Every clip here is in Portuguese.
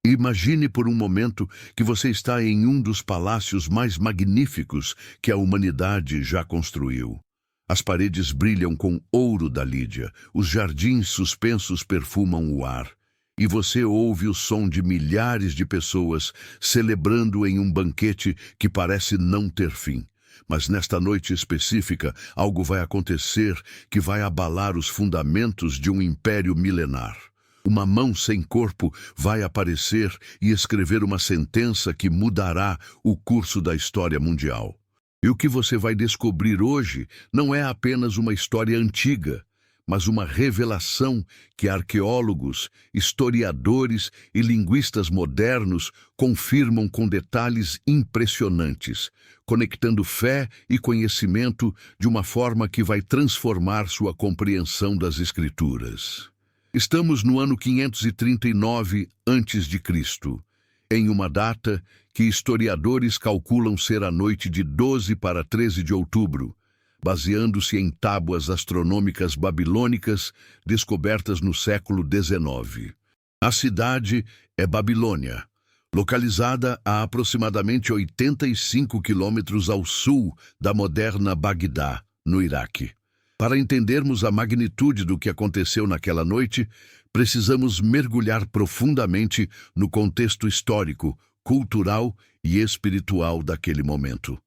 Imagine por um momento que você está em um dos palácios mais magníficos que a humanidade já construiu. As paredes brilham com ouro da Lídia, os jardins suspensos perfumam o ar, e você ouve o som de milhares de pessoas celebrando em um banquete que parece não ter fim. Mas nesta noite específica, algo vai acontecer que vai abalar os fundamentos de um império milenar. Uma mão sem corpo vai aparecer e escrever uma sentença que mudará o curso da história mundial. E o que você vai descobrir hoje não é apenas uma história antiga, mas uma revelação que arqueólogos, historiadores e linguistas modernos confirmam com detalhes impressionantes, conectando fé e conhecimento de uma forma que vai transformar sua compreensão das Escrituras. Estamos no ano 539 a.C., em uma data que historiadores calculam ser a noite de 12 para 13 de outubro, baseando-se em tábuas astronômicas babilônicas descobertas no século XIX. A cidade é Babilônia, localizada a aproximadamente 85 quilômetros ao sul da moderna Bagdá, no Iraque. Para entendermos a magnitude do que aconteceu naquela noite, precisamos mergulhar profundamente no contexto histórico, cultural e espiritual daquele momento.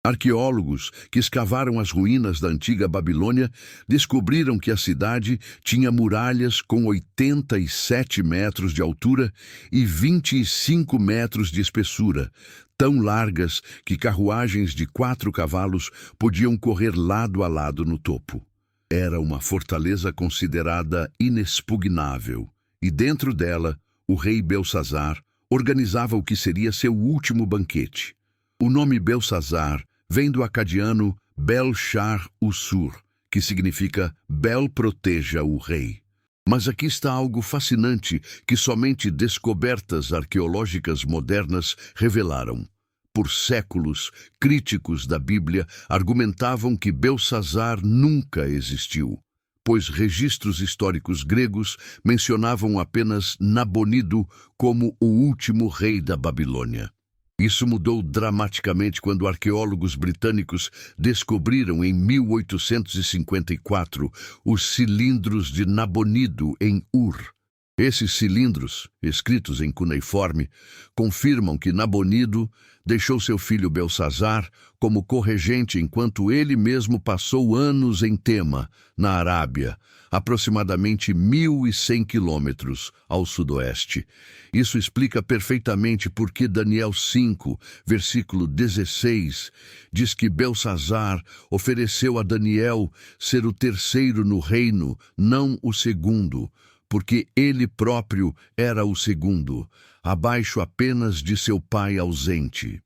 Arqueólogos que escavaram as ruínas da antiga Babilônia descobriram que a cidade tinha muralhas com 87 metros de altura e 25 metros de espessura, tão largas que carruagens de 4 cavalos podiam correr lado a lado no topo. Era uma fortaleza considerada inexpugnável, e dentro dela, o rei Belsazar organizava o que seria seu último banquete. O nome Belsazar vem do acadiano Bel-Shar-Ussur, que significa Bel proteja o rei. Mas aqui está algo fascinante que somente descobertas arqueológicas modernas revelaram. Por séculos, críticos da Bíblia argumentavam que Belsazar nunca existiu, pois registros históricos gregos mencionavam apenas Nabonido como o último rei da Babilônia. Isso mudou dramaticamente quando arqueólogos britânicos descobriram em 1854 os cilindros de Nabonido em Ur. Esses cilindros, escritos em cuneiforme, confirmam que Nabonido deixou seu filho Belsazar como corregente enquanto ele mesmo passou anos em Tema, na Arábia, aproximadamente 1.100 quilômetros ao sudoeste. Isso explica perfeitamente por que Daniel 5, versículo 16, diz que Belsazar ofereceu a Daniel ser o terceiro no reino, não o segundo, porque ele próprio era o segundo, abaixo apenas de seu pai ausente.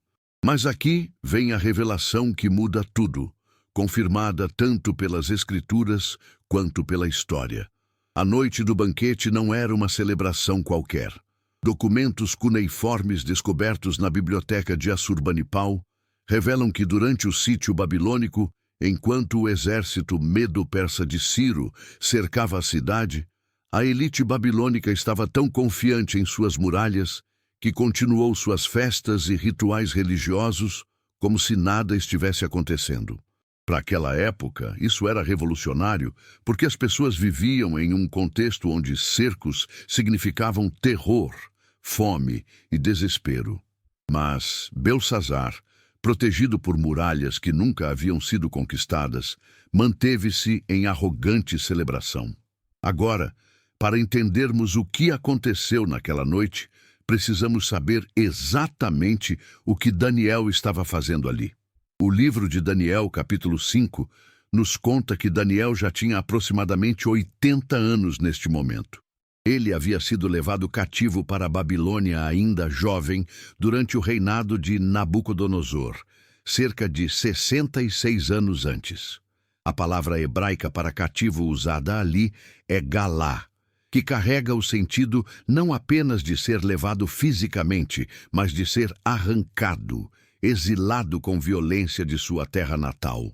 Mas aqui vem a revelação que muda tudo, confirmada tanto pelas Escrituras quanto pela história. A noite do banquete não era uma celebração qualquer. Documentos cuneiformes descobertos na biblioteca de Assurbanipal revelam que durante o sítio babilônico, enquanto o exército medo-persa de Ciro cercava a cidade, a elite babilônica estava tão confiante em suas muralhas que continuou suas festas e rituais religiosos como se nada estivesse acontecendo. Para aquela época, isso era revolucionário porque as pessoas viviam em um contexto onde cercos significavam terror, fome e desespero. Mas Belsazar, protegido por muralhas que nunca haviam sido conquistadas, manteve-se em arrogante celebração. Agora, para entendermos o que aconteceu naquela noite, precisamos saber exatamente o que Daniel estava fazendo ali. O livro de Daniel, capítulo 5, nos conta que Daniel já tinha aproximadamente 80 anos neste momento. Ele havia sido levado cativo para a Babilônia ainda jovem durante o reinado de Nabucodonosor, cerca de 66 anos antes. A palavra hebraica para cativo usada ali é galá, que carrega o sentido não apenas de ser levado fisicamente, mas de ser arrancado, exilado com violência de sua terra natal.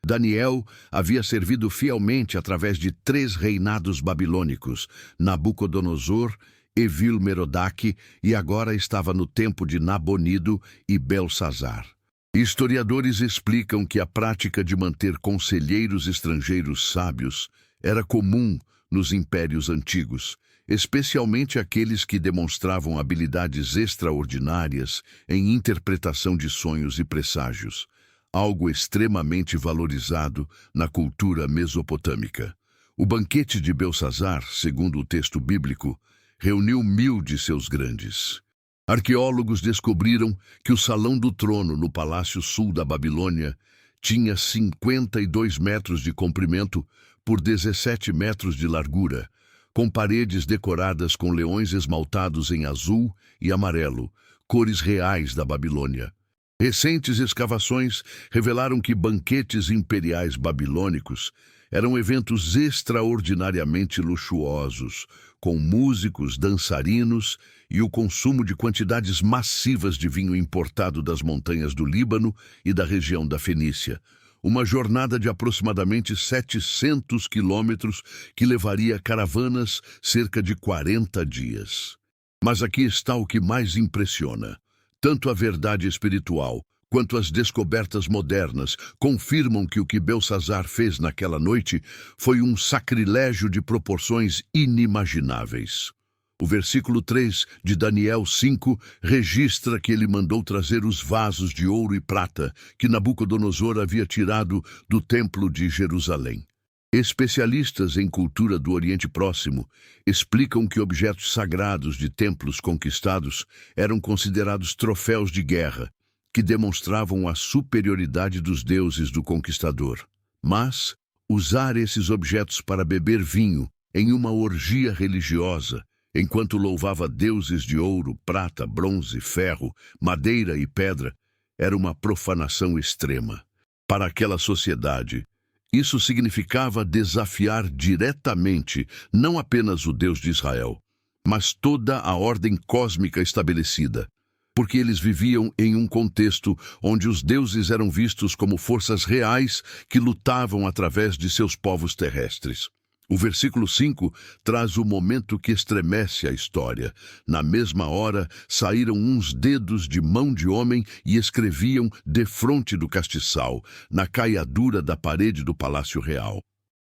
Daniel havia servido fielmente através de 3 reinados babilônicos, Nabucodonosor Evil-Merodach e agora estava no tempo de Nabonido e Belsazar. Historiadores explicam que a prática de manter conselheiros estrangeiros sábios era comum nos impérios antigos, especialmente aqueles que demonstravam habilidades extraordinárias em interpretação de sonhos e presságios, algo extremamente valorizado na cultura mesopotâmica. O banquete de Belsazar, segundo o texto bíblico, reuniu 1000 de seus grandes. Arqueólogos descobriram que o salão do trono no Palácio Sul da Babilônia tinha 52 metros de comprimento por 17 metros de largura, com paredes decoradas com leões esmaltados em azul e amarelo, cores reais da Babilônia. Recentes escavações revelaram que banquetes imperiais babilônicos eram eventos extraordinariamente luxuosos, com músicos, dançarinos e o consumo de quantidades massivas de vinho importado das montanhas do Líbano e da região da Fenícia. Uma jornada de aproximadamente 700 quilômetros que levaria caravanas cerca de 40 dias. Mas aqui está o que mais impressiona. Tanto a verdade espiritual quanto as descobertas modernas confirmam que o que Belsazar fez naquela noite foi um sacrilégio de proporções inimagináveis. O versículo 3 de Daniel 5 registra que ele mandou trazer os vasos de ouro e prata que Nabucodonosor havia tirado do templo de Jerusalém. Especialistas em cultura do Oriente Próximo explicam que objetos sagrados de templos conquistados eram considerados troféus de guerra, que demonstravam a superioridade dos deuses do conquistador. Mas usar esses objetos para beber vinho em uma orgia religiosa, enquanto louvava deuses de ouro, prata, bronze, ferro, madeira e pedra, era uma profanação extrema. Para aquela sociedade, isso significava desafiar diretamente não apenas o Deus de Israel, mas toda a ordem cósmica estabelecida, porque eles viviam em um contexto onde os deuses eram vistos como forças reais que lutavam através de seus povos terrestres. O versículo 5 traz o momento que estremece a história. Na mesma hora, saíram uns dedos de mão de homem e escreviam defronte do castiçal, na caiadura da parede do Palácio Real.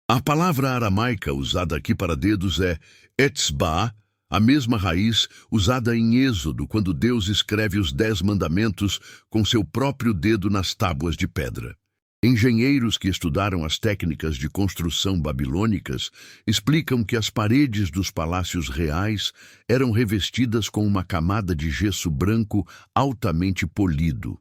A palavra aramaica usada aqui para dedos é etzba, a mesma raiz usada em Êxodo, quando Deus escreve os 10 mandamentos com seu próprio dedo nas tábuas de pedra. Engenheiros que estudaram as técnicas de construção babilônicas explicam que as paredes dos palácios reais eram revestidas com uma camada de gesso branco altamente polido,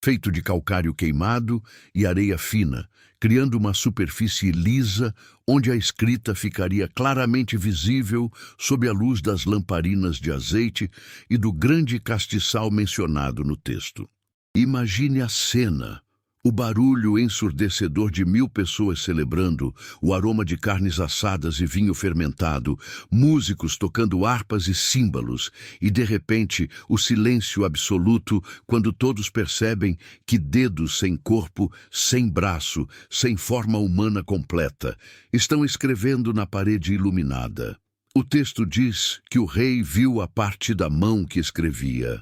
feito de calcário queimado e areia fina, criando uma superfície lisa onde a escrita ficaria claramente visível sob a luz das lamparinas de azeite e do grande castiçal mencionado no texto. Imagine a cena. O barulho ensurdecedor de 1000 pessoas celebrando, o aroma de carnes assadas e vinho fermentado, músicos tocando harpas e símbolos, e de repente o silêncio absoluto quando todos percebem que dedos sem corpo, sem braço, sem forma humana completa, estão escrevendo na parede iluminada. O texto diz que o rei viu a parte da mão que escrevia.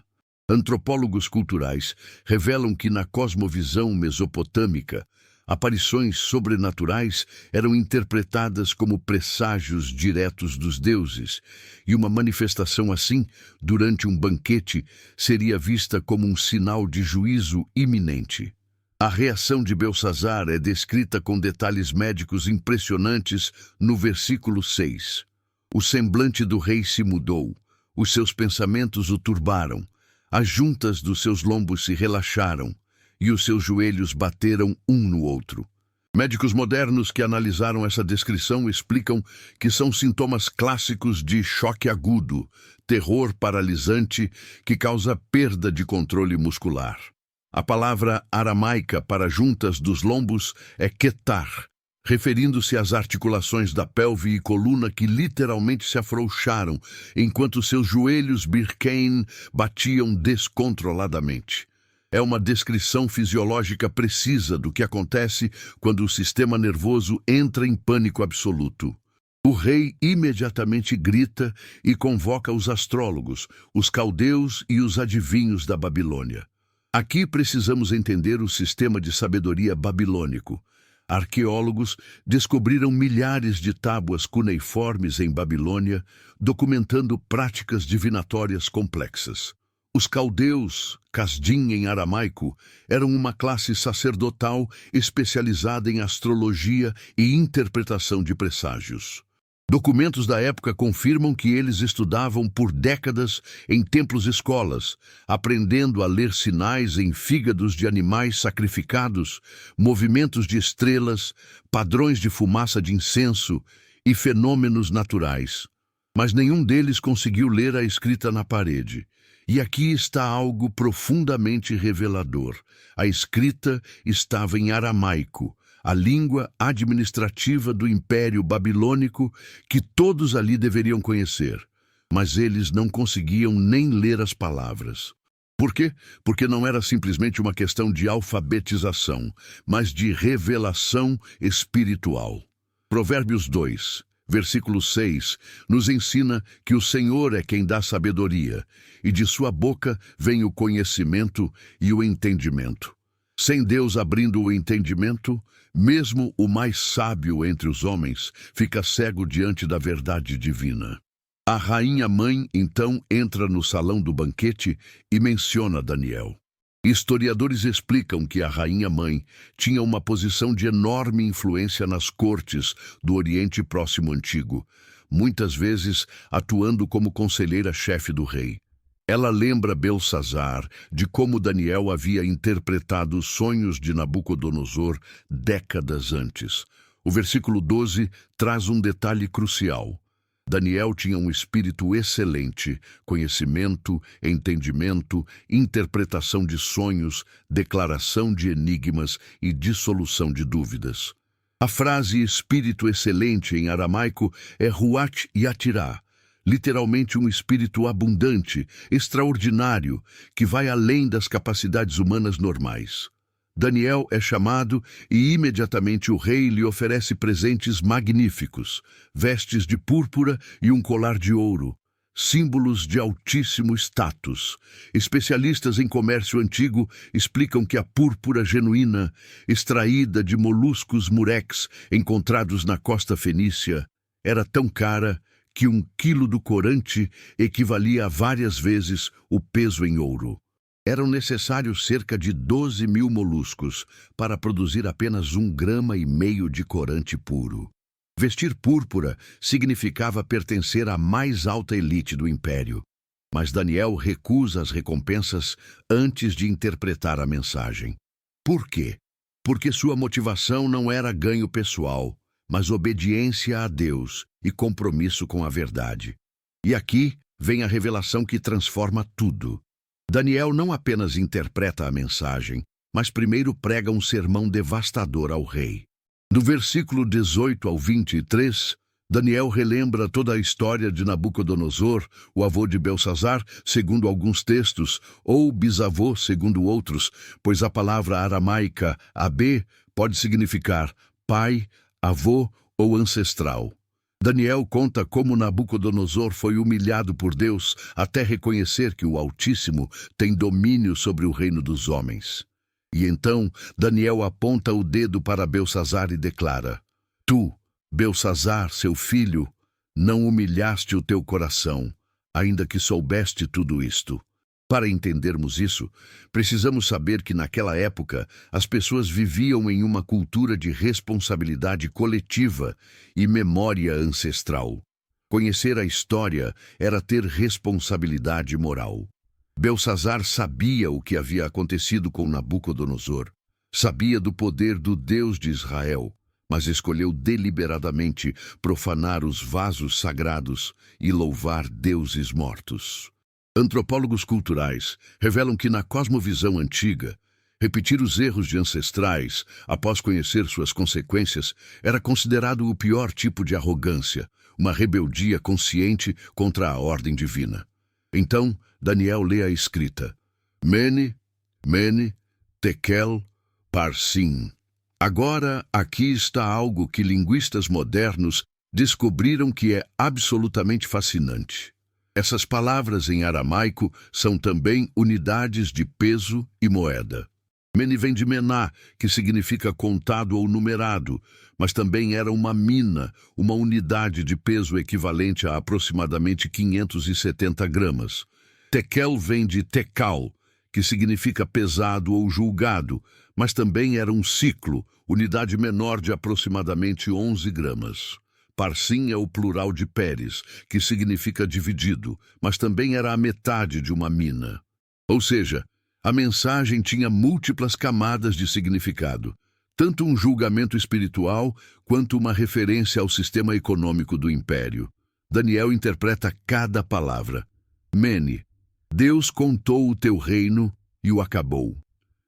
Antropólogos culturais revelam que na cosmovisão mesopotâmica, aparições sobrenaturais eram interpretadas como presságios diretos dos deuses, e uma manifestação assim, durante um banquete, seria vista como um sinal de juízo iminente. A reação de Belsazar é descrita com detalhes médicos impressionantes no versículo 6. O semblante do rei se mudou, os seus pensamentos o turbaram, as juntas dos seus lombos se relaxaram e os seus joelhos bateram um no outro. Médicos modernos que analisaram essa descrição explicam que são sintomas clássicos de choque agudo, terror paralisante que causa perda de controle muscular. A palavra aramaica para juntas dos lombos é ketar, referindo-se às articulações da pelve e coluna que literalmente se afrouxaram, enquanto seus joelhos birkein batiam descontroladamente. É uma descrição fisiológica precisa do que acontece quando o sistema nervoso entra em pânico absoluto. O rei imediatamente grita e convoca os astrólogos, os caldeus e os adivinhos da Babilônia. Aqui precisamos entender o sistema de sabedoria babilônico. Arqueólogos descobriram milhares de tábuas cuneiformes em Babilônia, documentando práticas divinatórias complexas. Os caldeus, Casdim em aramaico, eram uma classe sacerdotal especializada em astrologia e interpretação de presságios. Documentos da época confirmam que eles estudavam por décadas em templos-escolas, aprendendo a ler sinais em fígados de animais sacrificados, movimentos de estrelas, padrões de fumaça de incenso e fenômenos naturais. Mas nenhum deles conseguiu ler a escrita na parede. E aqui está algo profundamente revelador. A escrita estava em aramaico, a língua administrativa do Império Babilônico que todos ali deveriam conhecer. Mas eles não conseguiam nem ler as palavras. Por quê? Porque não era simplesmente uma questão de alfabetização, mas de revelação espiritual. Provérbios 2, versículo 6, nos ensina que o Senhor é quem dá sabedoria, e de sua boca vem o conhecimento e o entendimento. Sem Deus abrindo o entendimento, mesmo o mais sábio entre os homens fica cego diante da verdade divina. A rainha-mãe, então, entra no salão do banquete e menciona Daniel. Historiadores explicam que a rainha-mãe tinha uma posição de enorme influência nas cortes do Oriente Próximo Antigo, muitas vezes atuando como conselheira-chefe do rei. Ela lembra Belsazar de como Daniel havia interpretado os sonhos de Nabucodonosor décadas antes. O versículo 12 traz um detalhe crucial. Daniel tinha um espírito excelente, conhecimento, entendimento, interpretação de sonhos, declaração de enigmas e dissolução de dúvidas. A frase espírito excelente em aramaico é ruach yatirá, literalmente um espírito abundante, extraordinário, que vai além das capacidades humanas normais. Daniel é chamado e imediatamente o rei lhe oferece presentes magníficos, vestes de púrpura e um colar de ouro, símbolos de altíssimo status. Especialistas em comércio antigo explicam que a púrpura genuína, extraída de moluscos murex encontrados na costa fenícia, era tão cara que 1 quilo do corante equivalia a várias vezes o peso em ouro. Eram necessários cerca de 12.000 moluscos para produzir apenas 1,5 grama de corante puro. Vestir púrpura significava pertencer à mais alta elite do império. Mas Daniel recusa as recompensas antes de interpretar a mensagem. Por quê? Porque sua motivação não era ganho pessoal, mas obediência a Deus e compromisso com a verdade. E aqui vem a revelação que transforma tudo. Daniel não apenas interpreta a mensagem, mas primeiro prega um sermão devastador ao rei. Do versículo 18 ao 23, Daniel relembra toda a história de Nabucodonosor, o avô de Belsazar, segundo alguns textos, ou bisavô, segundo outros, pois a palavra aramaica Abê pode significar pai, avô ou ancestral. Daniel conta como Nabucodonosor foi humilhado por Deus até reconhecer que o Altíssimo tem domínio sobre o reino dos homens. E então Daniel aponta o dedo para Belsazar e declara: Tu, Belsazar, seu filho, não humilhaste o teu coração, ainda que soubeste tudo isto. Para entendermos isso, precisamos saber que naquela época as pessoas viviam em uma cultura de responsabilidade coletiva e memória ancestral. Conhecer a história era ter responsabilidade moral. Belsazar sabia o que havia acontecido com Nabucodonosor, sabia do poder do Deus de Israel, mas escolheu deliberadamente profanar os vasos sagrados e louvar deuses mortos. Antropólogos culturais revelam que na cosmovisão antiga, repetir os erros de ancestrais após conhecer suas consequências era considerado o pior tipo de arrogância, uma rebeldia consciente contra a ordem divina. Então, Daniel lê a escrita: Mene, Mene, Tekel, Parsim. Agora, aqui está algo que linguistas modernos descobriram que é absolutamente fascinante. Essas palavras em aramaico são também unidades de peso e moeda. Mene vem de mená, que significa contado ou numerado, mas também era uma mina, uma unidade de peso equivalente a aproximadamente 570 gramas. Tekel vem de tekal, que significa pesado ou julgado, mas também era um ciclo, unidade menor de aproximadamente 11 gramas. Parsim é o plural de peres, que significa dividido, mas também era a metade de uma mina. Ou seja, a mensagem tinha múltiplas camadas de significado, tanto um julgamento espiritual quanto uma referência ao sistema econômico do império. Daniel interpreta cada palavra. Mene, Deus contou o teu reino e o acabou.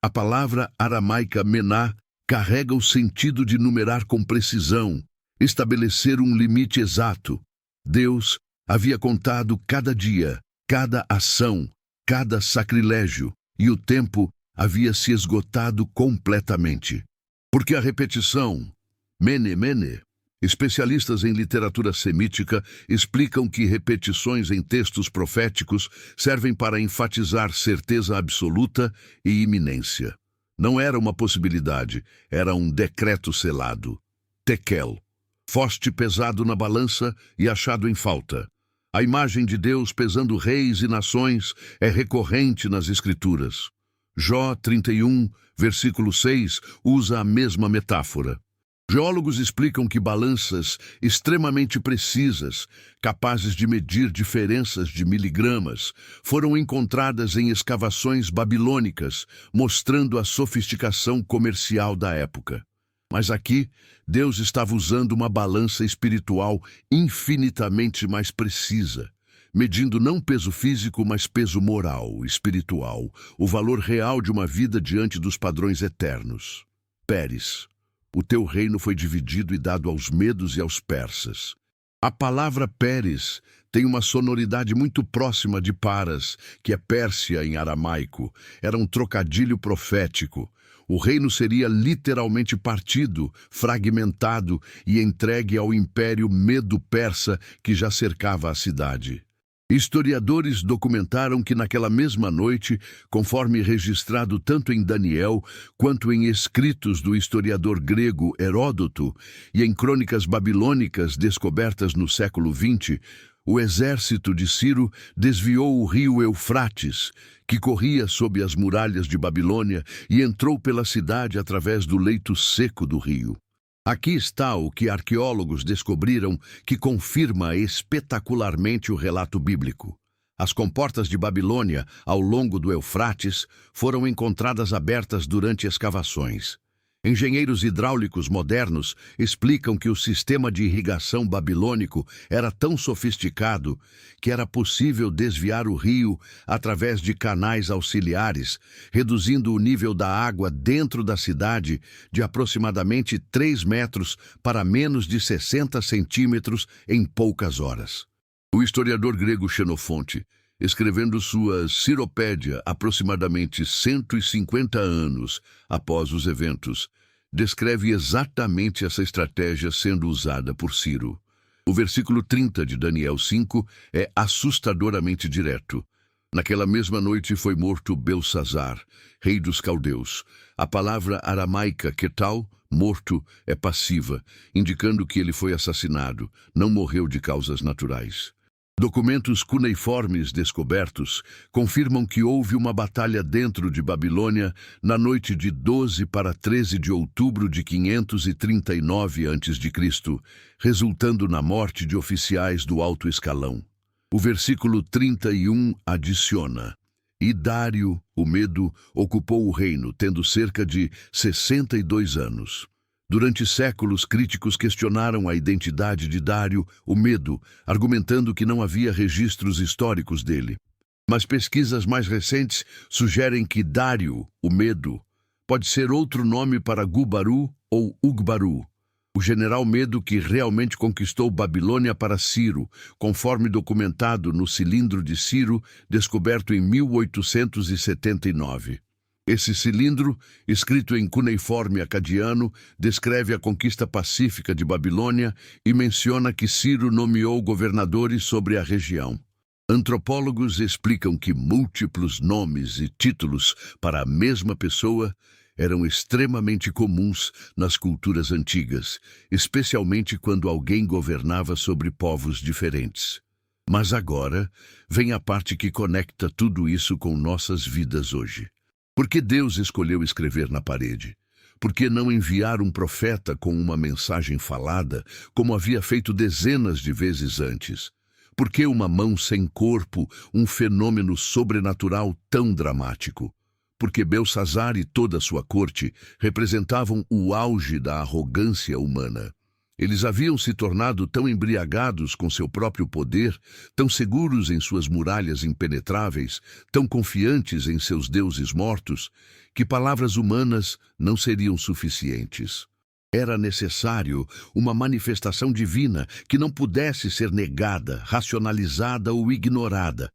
A palavra aramaica mená carrega o sentido de numerar com precisão, estabelecer um limite exato. Deus havia contado cada dia, cada ação, cada sacrilégio, e o tempo havia se esgotado completamente. Porque a repetição, mene, mene, especialistas em literatura semítica explicam que repetições em textos proféticos servem para enfatizar certeza absoluta e iminência. Não era uma possibilidade, era um decreto selado. Tekel, foste pesado na balança e achado em falta. A imagem de Deus pesando reis e nações é recorrente nas Escrituras. Jó 31, versículo 6, usa a mesma metáfora. Geólogos explicam que balanças extremamente precisas, capazes de medir diferenças de miligramas, foram encontradas em escavações babilônicas, mostrando a sofisticação comercial da época. Mas aqui, Deus estava usando uma balança espiritual infinitamente mais precisa, medindo não peso físico, mas peso moral, espiritual, o valor real de uma vida diante dos padrões eternos. Peres. O teu reino foi dividido e dado aos medos e aos persas. A palavra Peres tem uma sonoridade muito próxima de Paras, que é Pérsia em aramaico. Era um trocadilho profético. O reino seria literalmente partido, fragmentado e entregue ao império medo-persa que já cercava a cidade. Historiadores documentaram que naquela mesma noite, conforme registrado tanto em Daniel quanto em escritos do historiador grego Heródoto e em crônicas babilônicas descobertas no século XX, o exército de Ciro desviou o rio Eufrates, que corria sob as muralhas de Babilônia, e entrou pela cidade através do leito seco do rio. Aqui está o que arqueólogos descobriram que confirma espetacularmente o relato bíblico. As comportas de Babilônia, ao longo do Eufrates, foram encontradas abertas durante escavações. Engenheiros hidráulicos modernos explicam que o sistema de irrigação babilônico era tão sofisticado que era possível desviar o rio através de canais auxiliares, reduzindo o nível da água dentro da cidade de aproximadamente 3 metros para menos de 60 centímetros em poucas horas. O historiador grego Xenofonte, escrevendo sua Ciropédia aproximadamente 150 anos após os eventos, descreve exatamente essa estratégia sendo usada por Ciro. O versículo 30 de Daniel 5 é assustadoramente direto. Naquela mesma noite foi morto Belsazar, rei dos caldeus. A palavra aramaica ketal, morto, é passiva, indicando que ele foi assassinado, não morreu de causas naturais. Documentos cuneiformes descobertos confirmam que houve uma batalha dentro de Babilônia na noite de 12 para 13 de outubro de 539 a.C., resultando na morte de oficiais do alto escalão. O versículo 31 adiciona: E Dário, o Medo, ocupou o reino, tendo cerca de 62 anos. Durante séculos, críticos questionaram a identidade de Dário, o Medo, argumentando que não havia registros históricos dele. Mas pesquisas mais recentes sugerem que Dário, o Medo, pode ser outro nome para Gubaru ou Ugbaru, o general Medo que realmente conquistou Babilônia para Ciro, conforme documentado no cilindro de Ciro, descoberto em 1879. Esse cilindro, escrito em cuneiforme acadiano, descreve a conquista pacífica de Babilônia e menciona que Ciro nomeou governadores sobre a região. Antropólogos explicam que múltiplos nomes e títulos para a mesma pessoa eram extremamente comuns nas culturas antigas, especialmente quando alguém governava sobre povos diferentes. Mas agora vem a parte que conecta tudo isso com nossas vidas hoje. Por que Deus escolheu escrever na parede? Por que não enviar um profeta com uma mensagem falada, como havia feito dezenas de vezes antes? Por que uma mão sem corpo, um fenômeno sobrenatural tão dramático? Porque Belsassar e toda a sua corte representavam o auge da arrogância humana. Eles haviam se tornado tão embriagados com seu próprio poder, tão seguros em suas muralhas impenetráveis, tão confiantes em seus deuses mortos, que palavras humanas não seriam suficientes. Era necessário uma manifestação divina que não pudesse ser negada, racionalizada ou ignorada.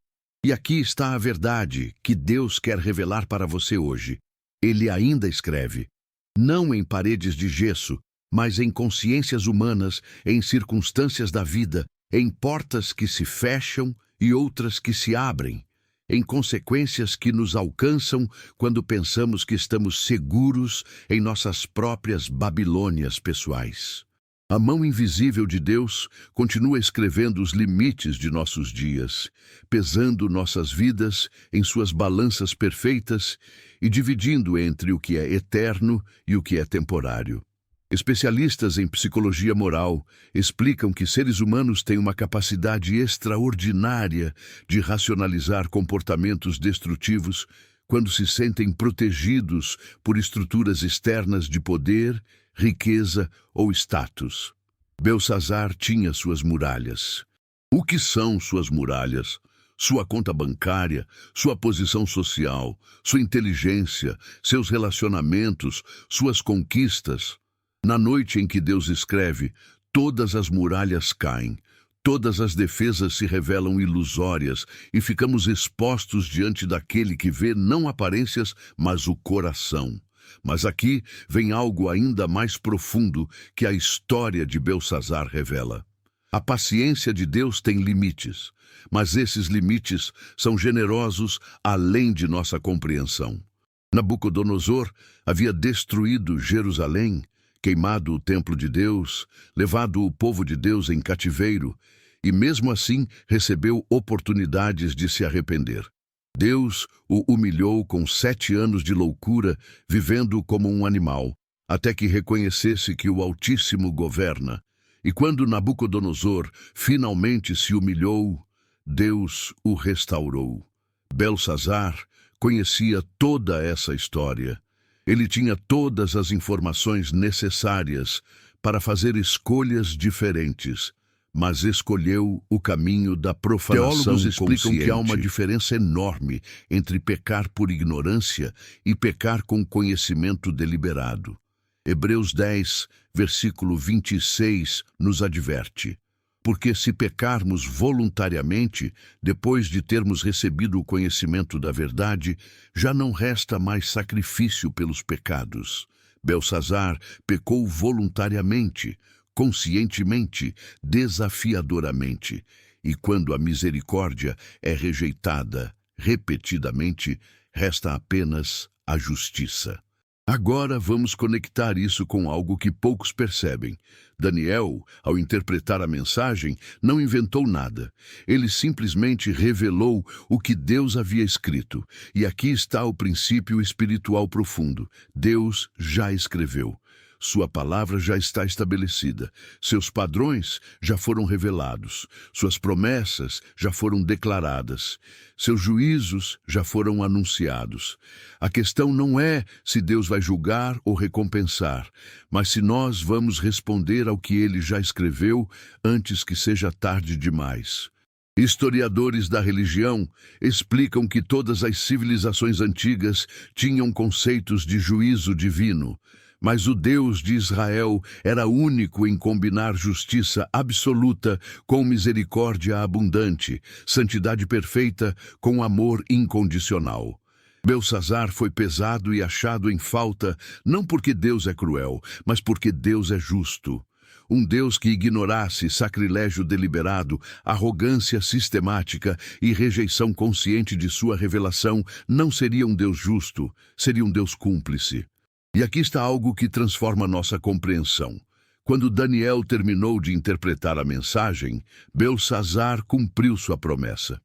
E aqui está a verdade que Deus quer revelar para você hoje. Ele ainda escreve, não em paredes de gesso, mas em consciências humanas, em circunstâncias da vida, em portas que se fecham e outras que se abrem, em consequências que nos alcançam quando pensamos que estamos seguros em nossas próprias Babilônias pessoais. A mão invisível de Deus continua escrevendo os limites de nossos dias, pesando nossas vidas em suas balanças perfeitas e dividindo entre o que é eterno e o que é temporário. Especialistas em psicologia moral explicam que seres humanos têm uma capacidade extraordinária de racionalizar comportamentos destrutivos quando se sentem protegidos por estruturas externas de poder, riqueza ou status. Belsassar tinha suas muralhas. O que são suas muralhas? Sua conta bancária, sua posição social, sua inteligência, seus relacionamentos, suas conquistas. Na noite em que Deus escreve, todas as muralhas caem, todas as defesas se revelam ilusórias e ficamos expostos diante daquele que vê não aparências, mas o coração. Mas aqui vem algo ainda mais profundo que a história de Belsassar revela. A paciência de Deus tem limites, mas esses limites são generosos além de nossa compreensão. Nabucodonosor havia destruído Jerusalém, queimado o templo de Deus, levado o povo de Deus em cativeiro, e mesmo assim recebeu oportunidades de se arrepender. Deus o humilhou com 7 anos de loucura, vivendo como um animal, até que reconhecesse que o Altíssimo governa. E quando Nabucodonosor finalmente se humilhou, Deus o restaurou. Belsassar conhecia toda essa história. Ele tinha todas as informações necessárias para fazer escolhas diferentes, mas escolheu o caminho da profanação consciente. Teólogos explicam que há uma diferença enorme entre pecar por ignorância e pecar com conhecimento deliberado. Hebreus 10, versículo 26, nos adverte: porque se pecarmos voluntariamente, depois de termos recebido o conhecimento da verdade, já não resta mais sacrifício pelos pecados. Belsassar pecou voluntariamente, conscientemente, desafiadoramente, e quando a misericórdia é rejeitada repetidamente, resta apenas a justiça. Agora vamos conectar isso com algo que poucos percebem. Daniel, ao interpretar a mensagem, não inventou nada. Ele simplesmente revelou o que Deus havia escrito. E aqui está o princípio espiritual profundo. Deus já escreveu. Sua palavra já está estabelecida. Seus padrões já foram revelados. Suas promessas já foram declaradas. Seus juízos já foram anunciados. A questão não é se Deus vai julgar ou recompensar, mas se nós vamos responder ao que ele já escreveu antes que seja tarde demais. Historiadores da religião explicam que todas as civilizações antigas tinham conceitos de juízo divino. Mas o Deus de Israel era único em combinar justiça absoluta com misericórdia abundante, santidade perfeita com amor incondicional. Belsazar foi pesado e achado em falta, não porque Deus é cruel, mas porque Deus é justo. Um Deus que ignorasse sacrilégio deliberado, arrogância sistemática e rejeição consciente de sua revelação não seria um Deus justo, seria um Deus cúmplice. E aqui está algo que transforma nossa compreensão. Quando Daniel terminou de interpretar a mensagem, Belsazar cumpriu sua promessa.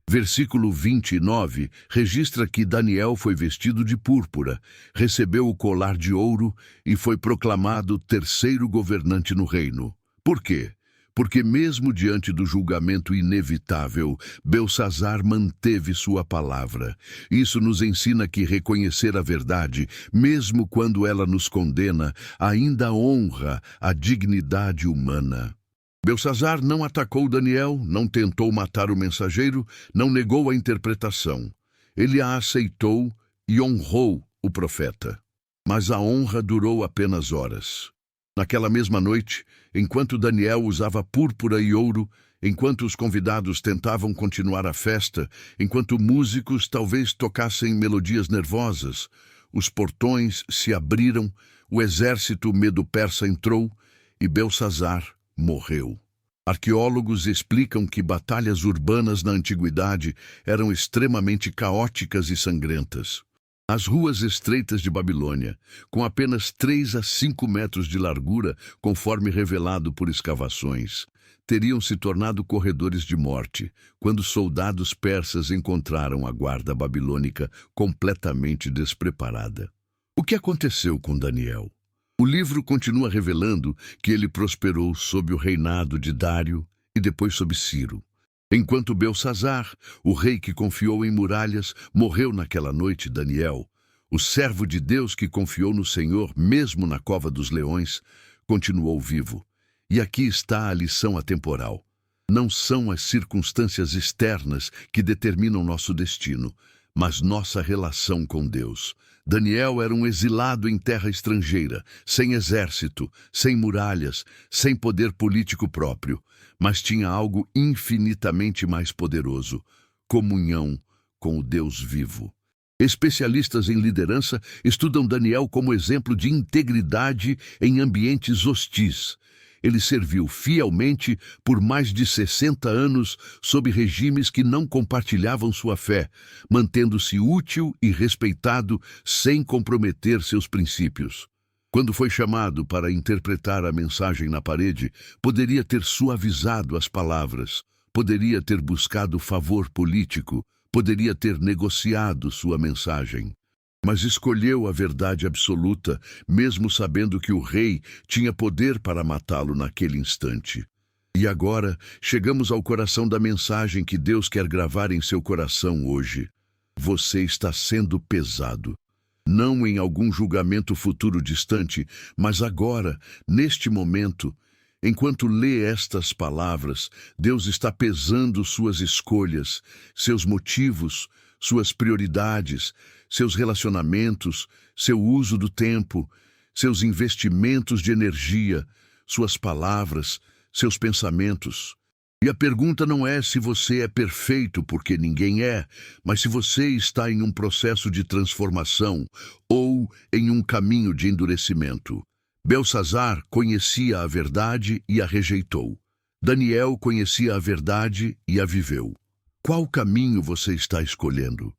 Versículo 29 registra que Daniel foi vestido de púrpura, recebeu o colar de ouro e foi proclamado terceiro governante no reino. Por quê? Porque mesmo diante do julgamento inevitável, Belsazar manteve sua palavra. Isso nos ensina que reconhecer a verdade, mesmo quando ela nos condena, ainda honra a dignidade humana. Belsazar não atacou Daniel, não tentou matar o mensageiro, não negou a interpretação. Ele a aceitou e honrou o profeta. Mas a honra durou apenas horas. Naquela mesma noite, enquanto Daniel usava púrpura e ouro, enquanto os convidados tentavam continuar a festa, enquanto músicos talvez tocassem melodias nervosas, os portões se abriram, o exército medo-persa entrou e Belsazar morreu. Arqueólogos explicam que batalhas urbanas na antiguidade eram extremamente caóticas e sangrentas. As ruas estreitas de Babilônia, com apenas 3 a 5 metros de largura, conforme revelado por escavações, teriam se tornado corredores de morte quando soldados persas encontraram a guarda babilônica completamente despreparada. O que aconteceu com Daniel? O livro continua revelando que ele prosperou sob o reinado de Dário e depois sob Ciro. Enquanto Belsazar, o rei que confiou em muralhas, morreu naquela noite, Daniel, o servo de Deus que confiou no Senhor, mesmo na cova dos leões, continuou vivo. E aqui está a lição atemporal. Não são as circunstâncias externas que determinam nosso destino, mas nossa relação com Deus. Daniel era um exilado em terra estrangeira, sem exército, sem muralhas, sem poder político próprio, mas tinha algo infinitamente mais poderoso: comunhão com o Deus vivo. Especialistas em liderança estudam Daniel como exemplo de integridade em ambientes hostis. Ele serviu fielmente por mais de 60 anos sob regimes que não compartilhavam sua fé, mantendo-se útil e respeitado sem comprometer seus princípios. Quando foi chamado para interpretar a mensagem na parede, poderia ter suavizado as palavras, poderia ter buscado favor político, poderia ter negociado sua mensagem. Mas escolheu a verdade absoluta, mesmo sabendo que o rei tinha poder para matá-lo naquele instante. E agora, chegamos ao coração da mensagem que Deus quer gravar em seu coração hoje. Você está sendo pesado. Não em algum julgamento futuro distante, mas agora, neste momento. Enquanto lê estas palavras, Deus está pesando suas escolhas, seus motivos, suas prioridades, seus relacionamentos, seu uso do tempo, seus investimentos de energia, suas palavras, seus pensamentos. E a pergunta não é se você é perfeito, porque ninguém é, mas se você está em um processo de transformação ou em um caminho de endurecimento. Belsazar conhecia a verdade e a rejeitou. Daniel conhecia a verdade e a viveu. Qual caminho você está escolhendo?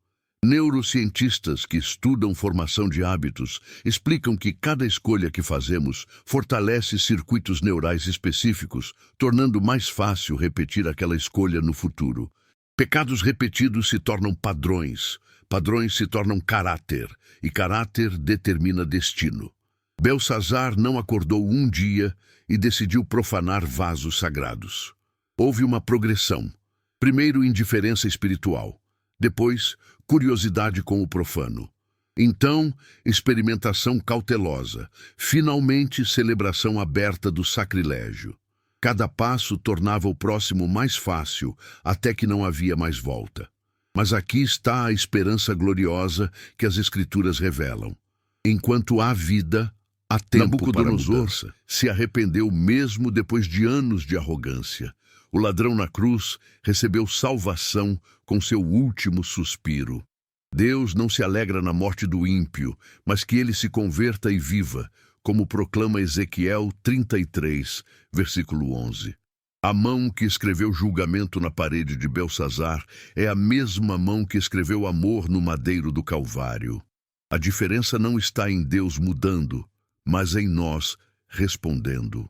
Neurocientistas que estudam formação de hábitos explicam que cada escolha que fazemos fortalece circuitos neurais específicos, tornando mais fácil repetir aquela escolha no futuro. Pecados repetidos se tornam padrões, padrões se tornam caráter, e caráter determina destino. Belsazar não acordou um dia e decidiu profanar vasos sagrados. Houve uma progressão. Primeiro, indiferença espiritual. Depois, curiosidade com o profano. Então, experimentação cautelosa. Finalmente, celebração aberta do sacrilégio. Cada passo tornava o próximo mais fácil, até que não havia mais volta. Mas aqui está a esperança gloriosa que as Escrituras revelam. Enquanto há vida, há tempo para mudança. Se arrependeu mesmo depois de anos de arrogância. O ladrão na cruz recebeu salvação com seu último suspiro. Deus não se alegra na morte do ímpio, mas que ele se converta e viva, como proclama Ezequiel 33, versículo 11. A mão que escreveu julgamento na parede de Belsazar é a mesma mão que escreveu amor no madeiro do Calvário. A diferença não está em Deus mudando, mas em nós respondendo.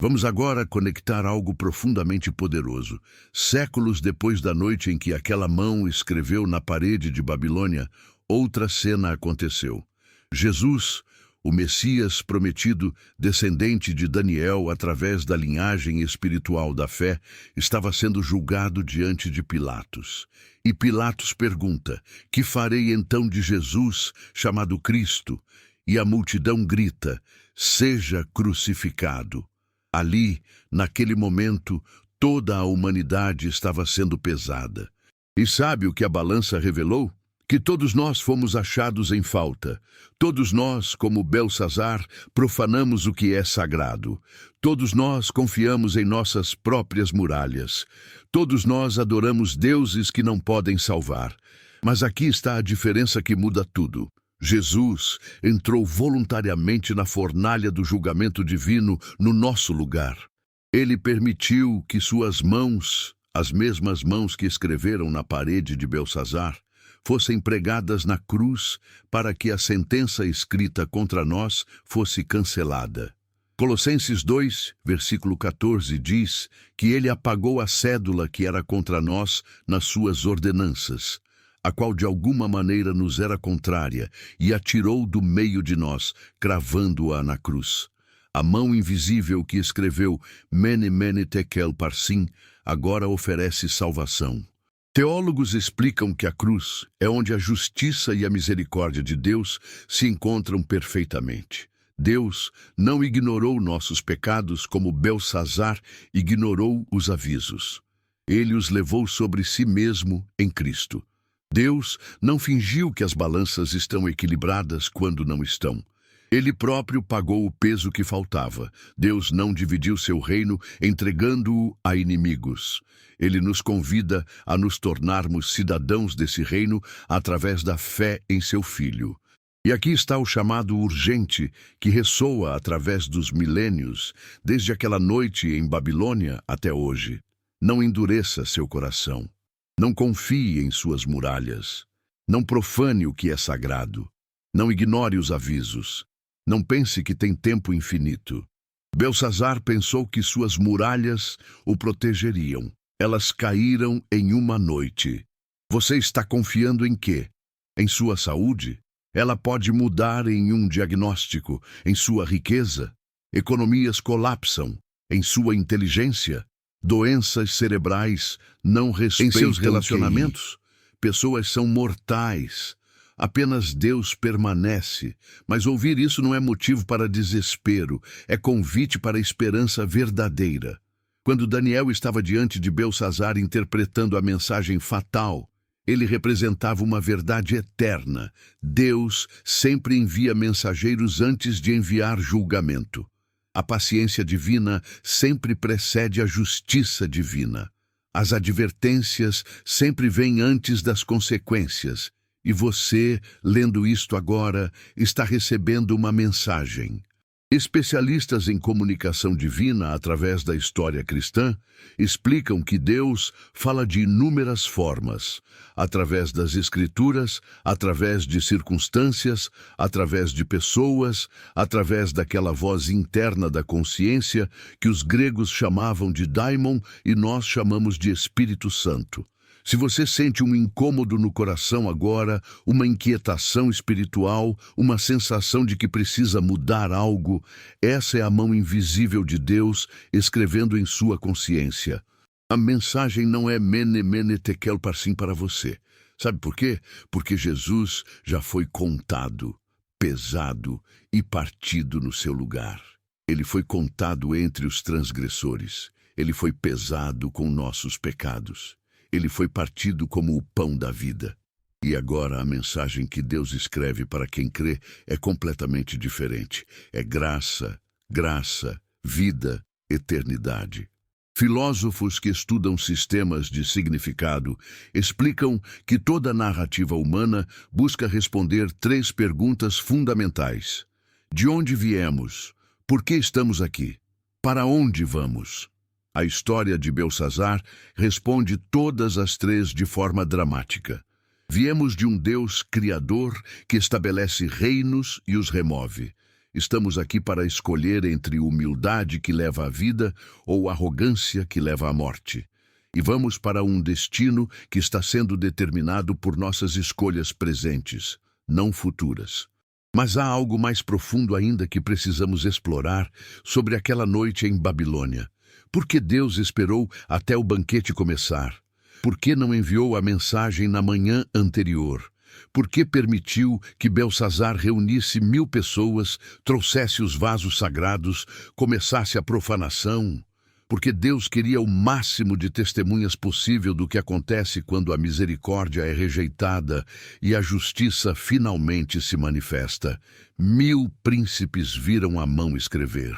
Vamos agora conectar algo profundamente poderoso. Séculos depois da noite em que aquela mão escreveu na parede de Babilônia, outra cena aconteceu. Jesus, o Messias prometido, descendente de Daniel através da linhagem espiritual da fé, estava sendo julgado diante de Pilatos. E Pilatos pergunta: que farei então de Jesus, chamado Cristo? E a multidão grita: seja crucificado. Ali, naquele momento, toda a humanidade estava sendo pesada. E sabe o que a balança revelou? Que todos nós fomos achados em falta. Todos nós, como Belsazar, profanamos o que é sagrado. Todos nós confiamos em nossas próprias muralhas. Todos nós adoramos deuses que não podem salvar. Mas aqui está a diferença que muda tudo. Jesus entrou voluntariamente na fornalha do julgamento divino no nosso lugar. Ele permitiu que suas mãos, as mesmas mãos que escreveram na parede de Belsazar, fossem pregadas na cruz para que a sentença escrita contra nós fosse cancelada. Colossenses 2, versículo 14 diz que ele apagou a cédula que era contra nós nas suas ordenanças, a qual de alguma maneira nos era contrária, e atirou do meio de nós, cravando-a na cruz. A mão invisível que escreveu Mene, Mene, Tekel, Parsim, agora oferece salvação. Teólogos explicam que a cruz é onde a justiça e a misericórdia de Deus se encontram perfeitamente. Deus não ignorou nossos pecados como Belsazar ignorou os avisos. Ele os levou sobre si mesmo em Cristo. Deus não fingiu que as balanças estão equilibradas quando não estão. Ele próprio pagou o peso que faltava. Deus não dividiu seu reino entregando-o a inimigos. Ele nos convida a nos tornarmos cidadãos desse reino através da fé em seu Filho. E aqui está o chamado urgente que ressoa através dos milênios, desde aquela noite em Babilônia até hoje. Não endureça seu coração. Não confie em suas muralhas. Não profane o que é sagrado. Não ignore os avisos. Não pense que tem tempo infinito. Belsazar pensou que suas muralhas o protegeriam. Elas caíram em uma noite. Você está confiando em quê? Em sua saúde? Ela pode mudar em um diagnóstico. Em sua riqueza? Economias colapsam. Em sua inteligência? Doenças cerebrais não respeitam em seus relacionamentos. Pessoas são mortais. Apenas Deus permanece. Mas ouvir isso não é motivo para desespero, é convite para a esperança verdadeira. Quando Daniel estava diante de Belsazar interpretando a mensagem fatal, ele representava uma verdade eterna. Deus sempre envia mensageiros antes de enviar julgamento. A paciência divina sempre precede a justiça divina. As advertências sempre vêm antes das consequências. E você, lendo isto agora, está recebendo uma mensagem. Especialistas em comunicação divina através da história cristã explicam que Deus fala de inúmeras formas, através das Escrituras, através de circunstâncias, através de pessoas, através daquela voz interna da consciência que os gregos chamavam de daimon e nós chamamos de Espírito Santo. Se você sente um incômodo no coração agora, uma inquietação espiritual, uma sensação de que precisa mudar algo, essa é a mão invisível de Deus escrevendo em sua consciência. A mensagem não é Mene, Mene, Tekel, Parsim para você. Sabe por quê? Porque Jesus já foi contado, pesado e partido no seu lugar. Ele foi contado entre os transgressores. Ele foi pesado com nossos pecados. Ele foi partido como o pão da vida. E agora a mensagem que Deus escreve para quem crê é completamente diferente. É graça, graça, vida, eternidade. Filósofos que estudam sistemas de significado explicam que toda narrativa humana busca responder três perguntas fundamentais: de onde viemos? Por que estamos aqui? Para onde vamos? A história de Belsazar responde todas as três de forma dramática. Viemos de um Deus criador que estabelece reinos e os remove. Estamos aqui para escolher entre humildade que leva à vida ou arrogância que leva à morte. E vamos para um destino que está sendo determinado por nossas escolhas presentes, não futuras. Mas há algo mais profundo ainda que precisamos explorar sobre aquela noite em Babilônia. Por que Deus esperou até o banquete começar? Por que não enviou a mensagem na manhã anterior? Por que permitiu que Belsazar reunisse 1000 pessoas, trouxesse os vasos sagrados, começasse a profanação? Porque Deus queria o máximo de testemunhas possível do que acontece quando a misericórdia é rejeitada e a justiça finalmente se manifesta. 1000 príncipes viram a mão escrever.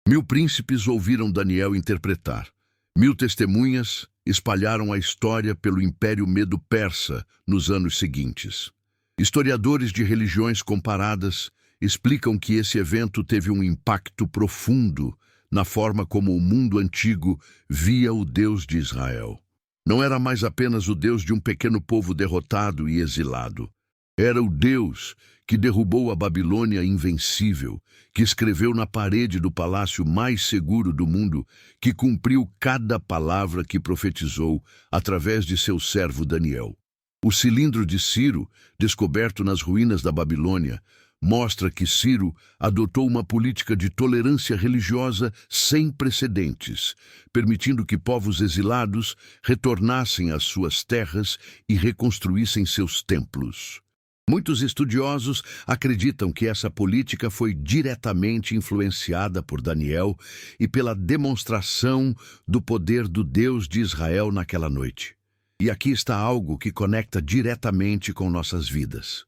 1000 príncipes ouviram Daniel interpretar. 1000 testemunhas espalharam a história pelo Império Medo-Persa nos anos seguintes. Historiadores de religiões comparadas explicam que esse evento teve um impacto profundo na forma como o mundo antigo via o Deus de Israel. Não era mais apenas o Deus de um pequeno povo derrotado e exilado. Era o Deus que derrubou a Babilônia invencível, que escreveu na parede do palácio mais seguro do mundo, que cumpriu cada palavra que profetizou através de seu servo Daniel. O cilindro de Ciro, descoberto nas ruínas da Babilônia, mostra que Ciro adotou uma política de tolerância religiosa sem precedentes, permitindo que povos exilados retornassem às suas terras e reconstruíssem seus templos. Muitos estudiosos acreditam que essa política foi diretamente influenciada por Daniel e pela demonstração do poder do Deus de Israel naquela noite. E aqui está algo que conecta diretamente com nossas vidas.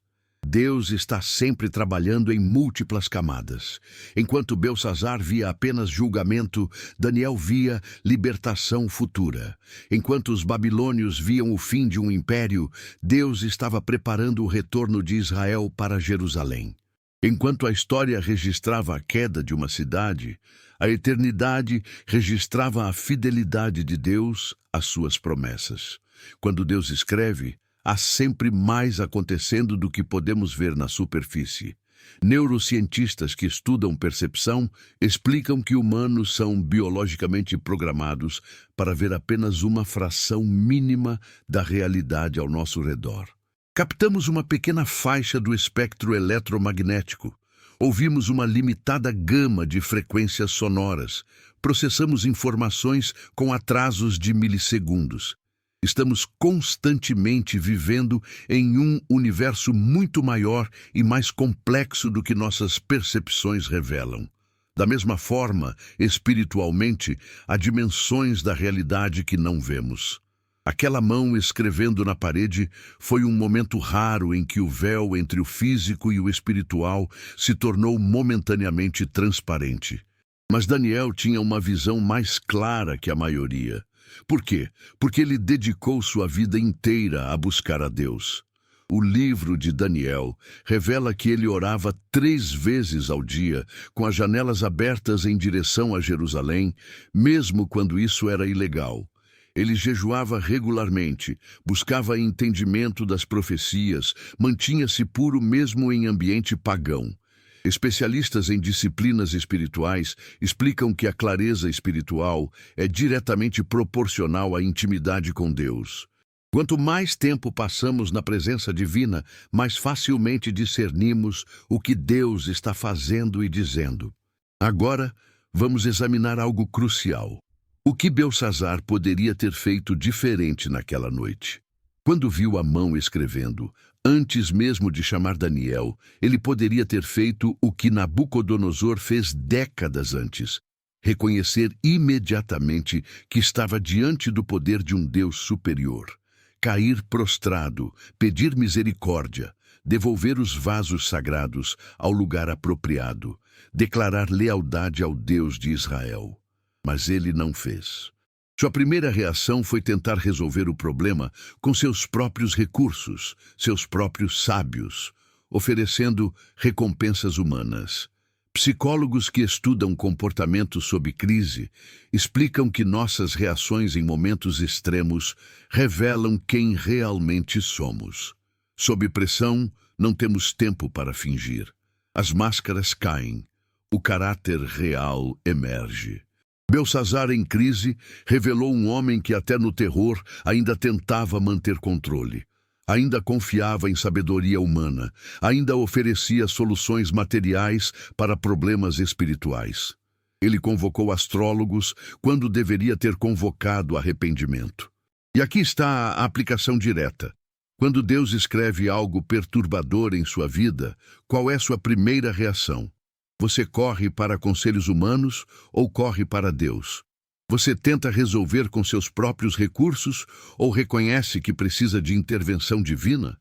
Deus está sempre trabalhando em múltiplas camadas. Enquanto Belsazar via apenas julgamento, Daniel via libertação futura. Enquanto os babilônios viam o fim de um império, Deus estava preparando o retorno de Israel para Jerusalém. Enquanto a história registrava a queda de uma cidade, a eternidade registrava a fidelidade de Deus às suas promessas. Quando Deus escreve, há sempre mais acontecendo do que podemos ver na superfície. Neurocientistas que estudam percepção explicam que humanos são biologicamente programados para ver apenas uma fração mínima da realidade ao nosso redor. Captamos uma pequena faixa do espectro eletromagnético. Ouvimos uma limitada gama de frequências sonoras. Processamos informações com atrasos de milissegundos. Estamos constantemente vivendo em um universo muito maior e mais complexo do que nossas percepções revelam. Da mesma forma, espiritualmente, há dimensões da realidade que não vemos. Aquela mão escrevendo na parede foi um momento raro em que o véu entre o físico e o espiritual se tornou momentaneamente transparente. Mas Daniel tinha uma visão mais clara que a maioria. Por quê? Porque ele dedicou sua vida inteira a buscar a Deus. O livro de Daniel revela que ele orava 3 vezes ao dia, com as janelas abertas em direção a Jerusalém, mesmo quando isso era ilegal. Ele jejuava regularmente, buscava entendimento das profecias, mantinha-se puro mesmo em ambiente pagão. Especialistas em disciplinas espirituais explicam que a clareza espiritual é diretamente proporcional à intimidade com Deus. Quanto mais tempo passamos na presença divina, mais facilmente discernimos o que Deus está fazendo e dizendo. Agora, vamos examinar algo crucial. O que Belsazar poderia ter feito diferente naquela noite? Quando viu a mão escrevendo, antes mesmo de chamar Daniel, ele poderia ter feito o que Nabucodonosor fez décadas antes: reconhecer imediatamente que estava diante do poder de um Deus superior, cair prostrado, pedir misericórdia, devolver os vasos sagrados ao lugar apropriado, declarar lealdade ao Deus de Israel. Mas ele não fez. Sua primeira reação foi tentar resolver o problema com seus próprios recursos, seus próprios sábios, oferecendo recompensas humanas. Psicólogos que estudam comportamento sob crise explicam que nossas reações em momentos extremos revelam quem realmente somos. Sob pressão, não temos tempo para fingir. As máscaras caem. O caráter real emerge. Belsazar, em crise, revelou um homem que até no terror ainda tentava manter controle. Ainda confiava em sabedoria humana, ainda oferecia soluções materiais para problemas espirituais. Ele convocou astrólogos quando deveria ter convocado arrependimento. E aqui está a aplicação direta. Quando Deus escreve algo perturbador em sua vida, qual é sua primeira reação? Você corre para conselhos humanos ou corre para Deus? Você tenta resolver com seus próprios recursos ou reconhece que precisa de intervenção divina?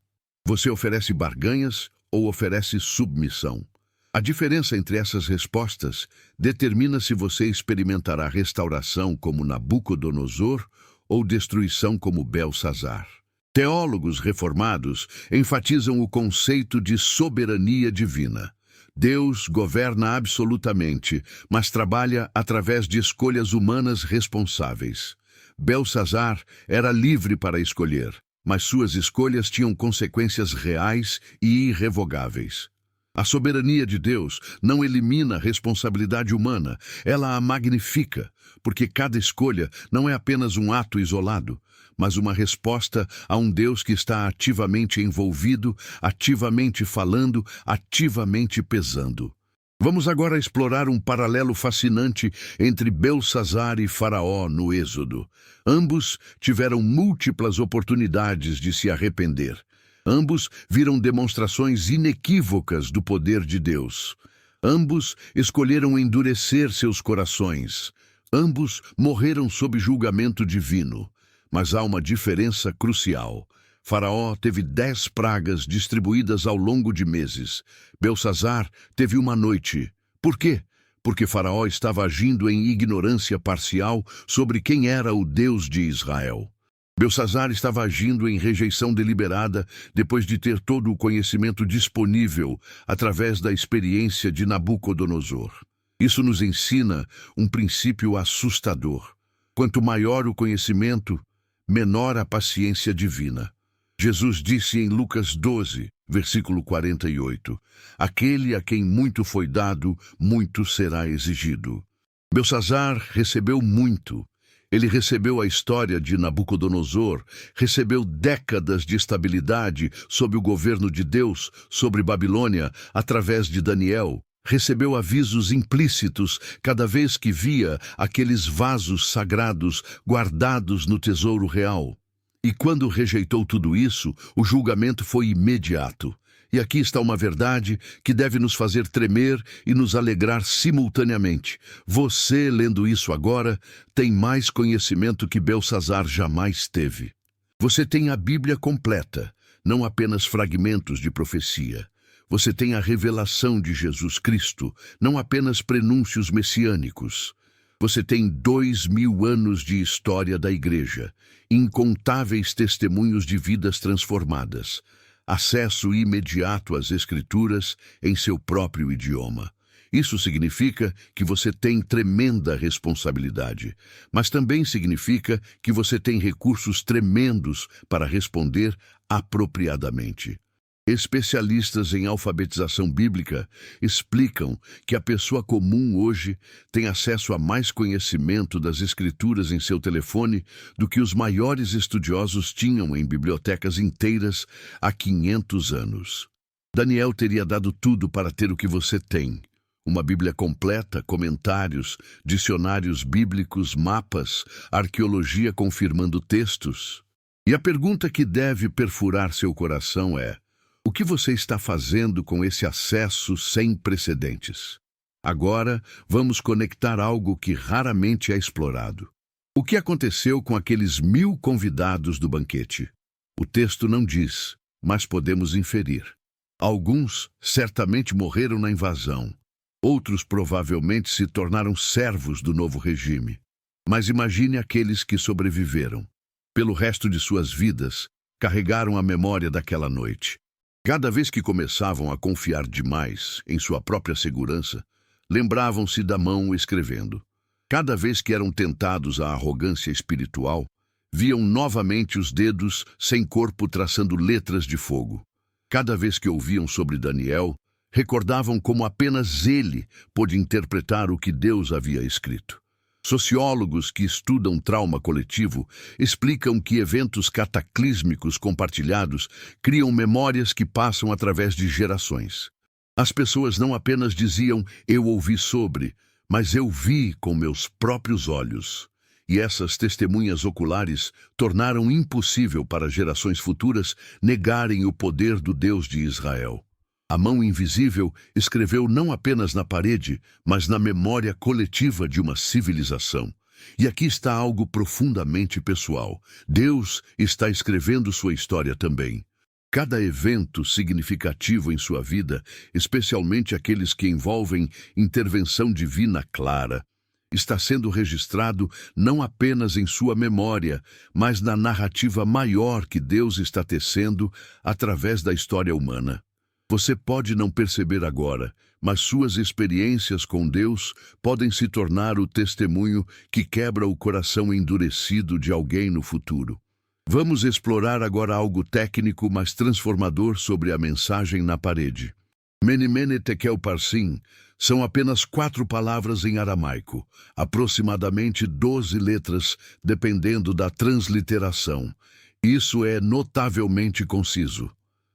Você oferece barganhas ou oferece submissão? A diferença entre essas respostas determina se você experimentará restauração como Nabucodonosor ou destruição como Belsazar. Teólogos reformados enfatizam o conceito de soberania divina. Deus governa absolutamente, mas trabalha através de escolhas humanas responsáveis. Belsazar era livre para escolher, mas suas escolhas tinham consequências reais e irrevogáveis. A soberania de Deus não elimina a responsabilidade humana, ela a magnifica, porque cada escolha não é apenas um ato isolado, mas uma resposta a um Deus que está ativamente envolvido, ativamente falando, ativamente pesando. Vamos agora explorar um paralelo fascinante entre Belsazar e Faraó no Êxodo. Ambos tiveram múltiplas oportunidades de se arrepender. Ambos viram demonstrações inequívocas do poder de Deus. Ambos escolheram endurecer seus corações. Ambos morreram sob julgamento divino. Mas há uma diferença crucial. Faraó teve 10 pragas distribuídas ao longo de meses. Belsazar teve uma noite. Por quê? Porque Faraó estava agindo em ignorância parcial sobre quem era o Deus de Israel. Belsazar estava agindo em rejeição deliberada depois de ter todo o conhecimento disponível através da experiência de Nabucodonosor. Isso nos ensina um princípio assustador. Quanto maior o conhecimento, menor a paciência divina. Jesus disse em Lucas 12, versículo 48, aquele a quem muito foi dado, muito será exigido. Belsazar recebeu muito. Ele recebeu a história de Nabucodonosor, recebeu décadas de estabilidade sob o governo de Deus sobre Babilônia através de Daniel. Recebeu avisos implícitos cada vez que via aqueles vasos sagrados guardados no tesouro real. E quando rejeitou tudo isso, o julgamento foi imediato. E aqui está uma verdade que deve nos fazer tremer e nos alegrar simultaneamente. Você, lendo isso agora, tem mais conhecimento que Belsazar jamais teve. Você tem a Bíblia completa, não apenas fragmentos de profecia. Você tem a revelação de Jesus Cristo, não apenas prenúncios messiânicos. Você tem 2000 anos de história da Igreja, incontáveis testemunhos de vidas transformadas, acesso imediato às Escrituras em seu próprio idioma. Isso significa que você tem tremenda responsabilidade, mas também significa que você tem recursos tremendos para responder apropriadamente. Especialistas em alfabetização bíblica explicam que a pessoa comum hoje tem acesso a mais conhecimento das Escrituras em seu telefone do que os maiores estudiosos tinham em bibliotecas inteiras há 500 anos. Daniel teria dado tudo para ter o que você tem. Uma Bíblia completa, comentários, dicionários bíblicos, mapas, arqueologia confirmando textos. E a pergunta que deve perfurar seu coração é: o que você está fazendo com esse acesso sem precedentes? Agora, vamos conectar algo que raramente é explorado. O que aconteceu com aqueles 1000 convidados do banquete? O texto não diz, mas podemos inferir. Alguns certamente morreram na invasão. Outros provavelmente se tornaram servos do novo regime. Mas imagine aqueles que sobreviveram. Pelo resto de suas vidas, carregaram a memória daquela noite. Cada vez que começavam a confiar demais em sua própria segurança, lembravam-se da mão escrevendo. Cada vez que eram tentados à arrogância espiritual, viam novamente os dedos sem corpo traçando letras de fogo. Cada vez que ouviam sobre Daniel, recordavam como apenas ele pôde interpretar o que Deus havia escrito. Sociólogos que estudam trauma coletivo explicam que eventos cataclísmicos compartilhados criam memórias que passam através de gerações. As pessoas não apenas diziam, eu ouvi sobre, mas eu vi com meus próprios olhos. E essas testemunhas oculares tornaram impossível para gerações futuras negarem o poder do Deus de Israel. A mão invisível escreveu não apenas na parede, mas na memória coletiva de uma civilização. E aqui está algo profundamente pessoal. Deus está escrevendo sua história também. Cada evento significativo em sua vida, especialmente aqueles que envolvem intervenção divina clara, está sendo registrado não apenas em sua memória, mas na narrativa maior que Deus está tecendo através da história humana. Você pode não perceber agora, mas suas experiências com Deus podem se tornar o testemunho que quebra o coração endurecido de alguém no futuro. Vamos explorar agora algo técnico, mas transformador sobre a mensagem na parede. Mene Mene Tekel Parsin são apenas 4 palavras em aramaico, aproximadamente 12 letras, dependendo da transliteração. Isso é notavelmente conciso.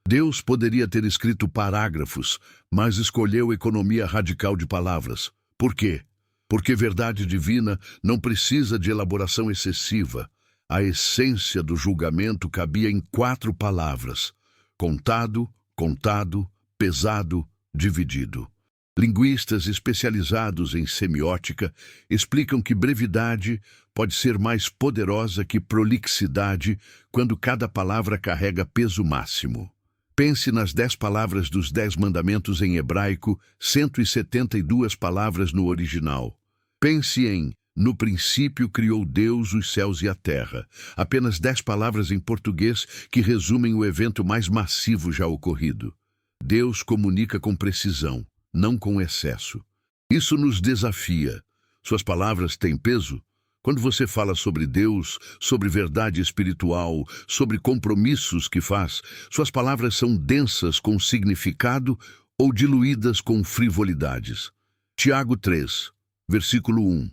Deus poderia ter escrito parágrafos, mas escolheu economia radical de palavras. Por quê? Porque verdade divina não precisa de elaboração excessiva. A essência do julgamento cabia em 4 palavras: contado, contado, pesado, dividido. Linguistas especializados em semiótica explicam que brevidade pode ser mais poderosa que prolixidade quando cada palavra carrega peso máximo. Pense nas 10 palavras dos 10 mandamentos em hebraico, 172 palavras no original. Pense em no princípio criou Deus os céus e a terra. Apenas 10 palavras em português que resumem o evento mais massivo já ocorrido. Deus comunica com precisão, não com excesso. Isso nos desafia. Suas palavras têm peso? Quando você fala sobre Deus, sobre verdade espiritual, sobre compromissos que faz, suas palavras são densas com significado ou diluídas com frivolidades. Tiago 3, versículo 1.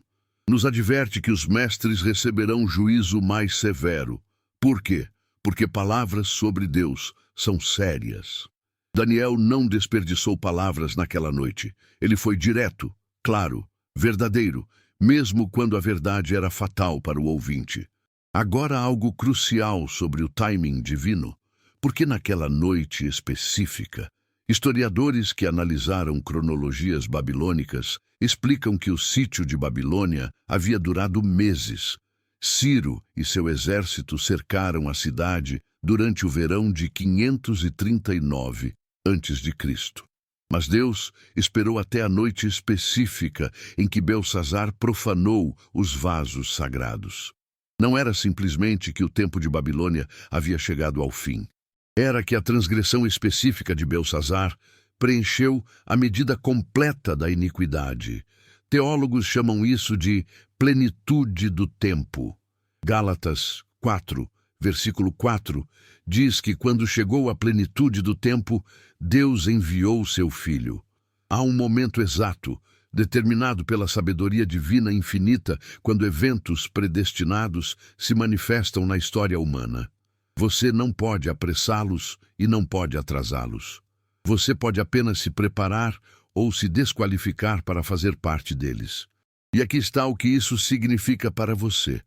Nos adverte que os mestres receberão juízo mais severo. Por quê? Porque palavras sobre Deus são sérias. Daniel não desperdiçou palavras naquela noite. Ele foi direto, claro, verdadeiro, mesmo quando a verdade era fatal para o ouvinte. Agora algo crucial sobre o timing divino, porque naquela noite específica, historiadores que analisaram cronologias babilônicas explicam que o sítio de Babilônia havia durado meses. Ciro e seu exército cercaram a cidade durante o verão de 539 a.C. Mas Deus esperou até a noite específica em que Belsassar profanou os vasos sagrados. Não era simplesmente que o tempo de Babilônia havia chegado ao fim. Era que a transgressão específica de Belsassar preencheu a medida completa da iniquidade. Teólogos chamam isso de plenitude do tempo. Gálatas 4, versículo 4, diz que quando chegou a plenitude do tempo, Deus enviou seu Filho. Há um momento exato, determinado pela sabedoria divina infinita, quando eventos predestinados se manifestam na história humana. Você não pode apressá-los e não pode atrasá-los. Você pode apenas se preparar ou se desqualificar para fazer parte deles. E aqui está o que isso significa para você.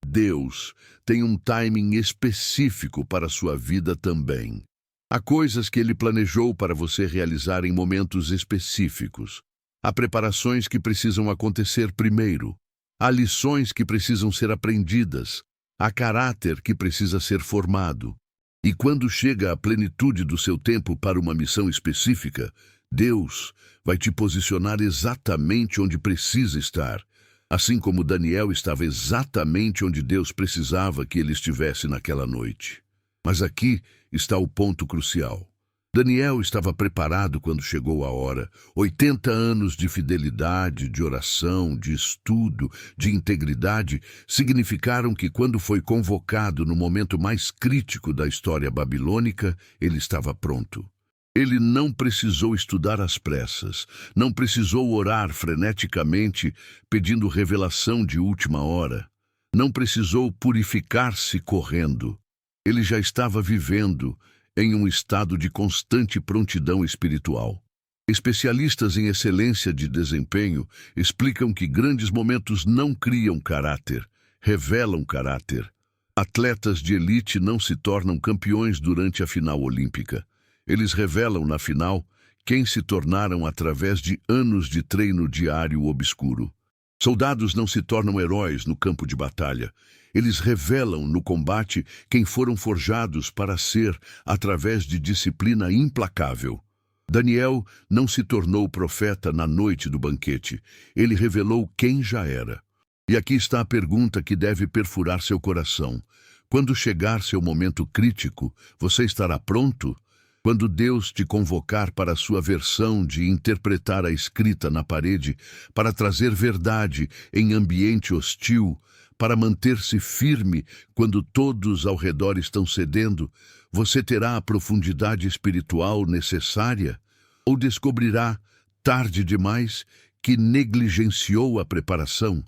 Deus tem um timing específico para a sua vida também. Há coisas que Ele planejou para você realizar em momentos específicos. Há preparações que precisam acontecer primeiro. Há lições que precisam ser aprendidas. Há caráter que precisa ser formado. E quando chega a plenitude do seu tempo para uma missão específica, Deus vai te posicionar exatamente onde precisa estar. Assim como Daniel estava exatamente onde Deus precisava que ele estivesse naquela noite. Mas aqui está o ponto crucial. Daniel estava preparado quando chegou a hora. 80 anos de fidelidade, de oração, de estudo, de integridade significaram que quando foi convocado no momento mais crítico da história babilônica, ele estava pronto. Ele não precisou estudar às pressas, não precisou orar freneticamente pedindo revelação de última hora, não precisou purificar-se correndo. Ele já estava vivendo em um estado de constante prontidão espiritual. Especialistas em excelência de desempenho explicam que grandes momentos não criam caráter, revelam caráter. Atletas de elite não se tornam campeões durante a final olímpica. Eles revelam na final quem se tornaram através de anos de treino diário obscuro. Soldados não se tornam heróis no campo de batalha. Eles revelam no combate quem foram forjados para ser através de disciplina implacável. Daniel não se tornou profeta na noite do banquete. Ele revelou quem já era. E aqui está a pergunta que deve perfurar seu coração. Quando chegar seu momento crítico, você estará pronto? Quando Deus te convocar para a sua versão de interpretar a escrita na parede, para trazer verdade em ambiente hostil, para manter-se firme quando todos ao redor estão cedendo, você terá a profundidade espiritual necessária? Ou descobrirá, tarde demais, que negligenciou a preparação?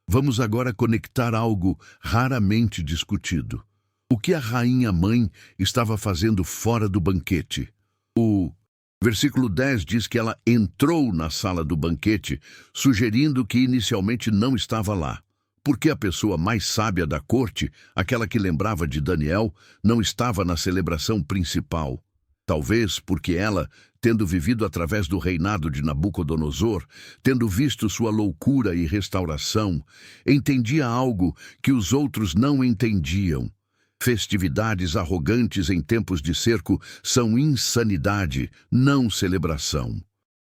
Vamos agora conectar algo raramente discutido. O que a rainha-mãe estava fazendo fora do banquete? O versículo 10 diz que ela entrou na sala do banquete, sugerindo que inicialmente não estava lá. Porque a pessoa mais sábia da corte, aquela que lembrava de Daniel, não estava na celebração principal. Talvez porque ela, tendo vivido através do reinado de Nabucodonosor, tendo visto sua loucura e restauração, entendia algo que os outros não entendiam. Festividades arrogantes em tempos de cerco são insanidade, não celebração.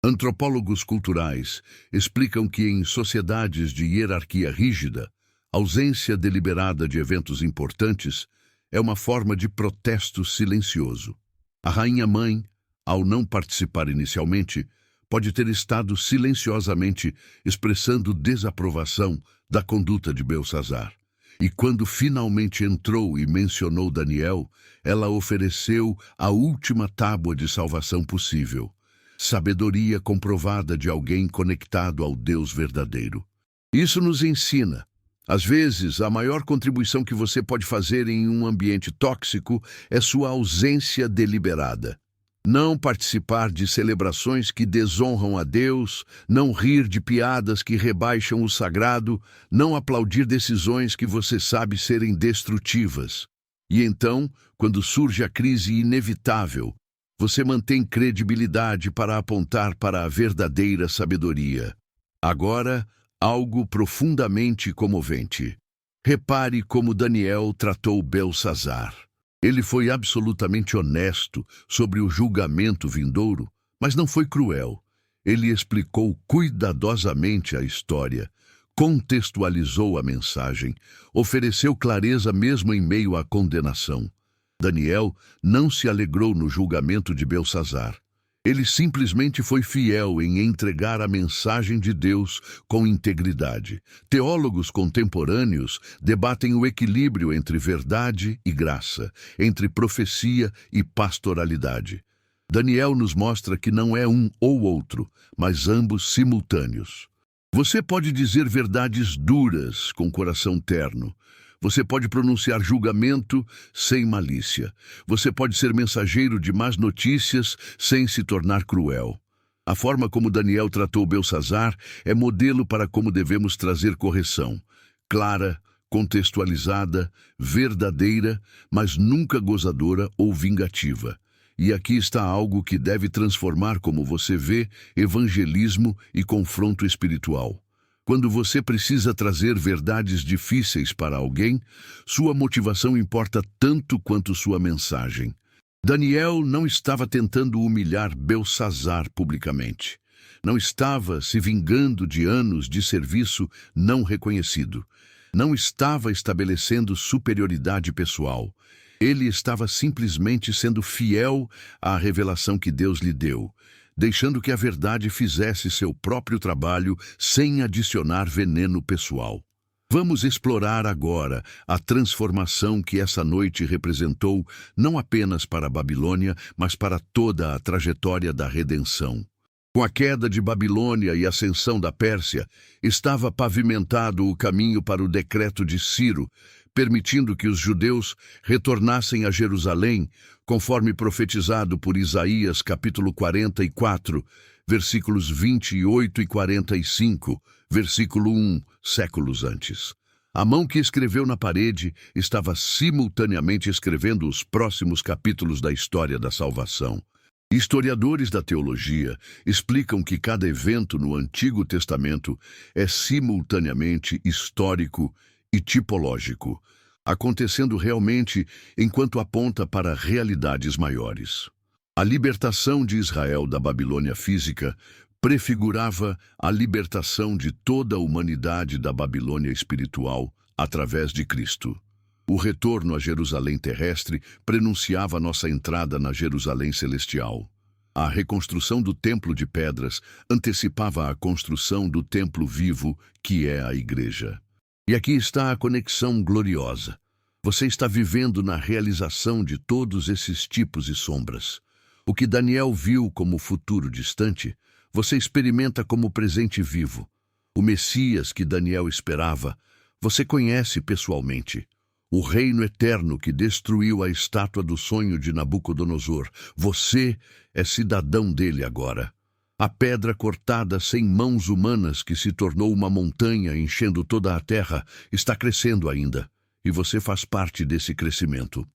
Antropólogos culturais explicam que em sociedades de hierarquia rígida, a ausência deliberada de eventos importantes é uma forma de protesto silencioso. A rainha-mãe, ao não participar inicialmente, pode ter estado silenciosamente expressando desaprovação da conduta de Belsassar. E quando finalmente entrou e mencionou Daniel, ela ofereceu a última tábua de salvação possível. Sabedoria comprovada de alguém conectado ao Deus verdadeiro. Isso nos ensina. Às vezes, a maior contribuição que você pode fazer em um ambiente tóxico é sua ausência deliberada. Não participar de celebrações que desonram a Deus, não rir de piadas que rebaixam o sagrado, não aplaudir decisões que você sabe serem destrutivas. E então, quando surge a crise inevitável, você mantém credibilidade para apontar para a verdadeira sabedoria. Agora, algo profundamente comovente. Repare como Daniel tratou Belsassar. Ele foi absolutamente honesto sobre o julgamento vindouro, mas não foi cruel. Ele explicou cuidadosamente a história, contextualizou a mensagem, ofereceu clareza mesmo em meio à condenação. Daniel não se alegrou no julgamento de Belsassar. Ele simplesmente foi fiel em entregar a mensagem de Deus com integridade. Teólogos contemporâneos debatem o equilíbrio entre verdade e graça, entre profecia e pastoralidade. Daniel nos mostra que não é um ou outro, mas ambos simultâneos. Você pode dizer verdades duras com coração terno. Você pode pronunciar julgamento sem malícia. Você pode ser mensageiro de más notícias sem se tornar cruel. A forma como Daniel tratou Belsassar é modelo para como devemos trazer correção. Clara, contextualizada, verdadeira, mas nunca gozadora ou vingativa. E aqui está algo que deve transformar como você vê evangelismo e confronto espiritual. Quando você precisa trazer verdades difíceis para alguém, sua motivação importa tanto quanto sua mensagem. Daniel não estava tentando humilhar Belsassar publicamente. Não estava se vingando de anos de serviço não reconhecido. Não estava estabelecendo superioridade pessoal. Ele estava simplesmente sendo fiel à revelação que Deus lhe deu, deixando que a verdade fizesse seu próprio trabalho sem adicionar veneno pessoal. Vamos explorar agora a transformação que essa noite representou não apenas para a Babilônia, mas para toda a trajetória da redenção. Com a queda de Babilônia e a ascensão da Pérsia, estava pavimentado o caminho para o decreto de Ciro, permitindo que os judeus retornassem a Jerusalém, conforme profetizado por Isaías capítulo 44, versículos 28 e 45, versículo 1, séculos antes. A mão que escreveu na parede estava simultaneamente escrevendo os próximos capítulos da história da salvação. Historiadores da teologia explicam que cada evento no Antigo Testamento é simultaneamente histórico e tipológico, acontecendo realmente enquanto aponta para realidades maiores. A libertação de Israel da Babilônia física prefigurava a libertação de toda a humanidade da Babilônia espiritual através de Cristo. O retorno à Jerusalém terrestre prenunciava nossa entrada na Jerusalém celestial. A reconstrução do templo de pedras antecipava a construção do templo vivo, que é a igreja. E aqui está a conexão gloriosa. Você está vivendo na realização de todos esses tipos e sombras. O que Daniel viu como futuro distante, você experimenta como presente vivo. O Messias que Daniel esperava, você conhece pessoalmente. O reino eterno que destruiu a estátua do sonho de Nabucodonosor, você é cidadão dele agora. A pedra cortada sem mãos humanas que se tornou uma montanha enchendo toda a terra está crescendo ainda, e você faz parte desse crescimento.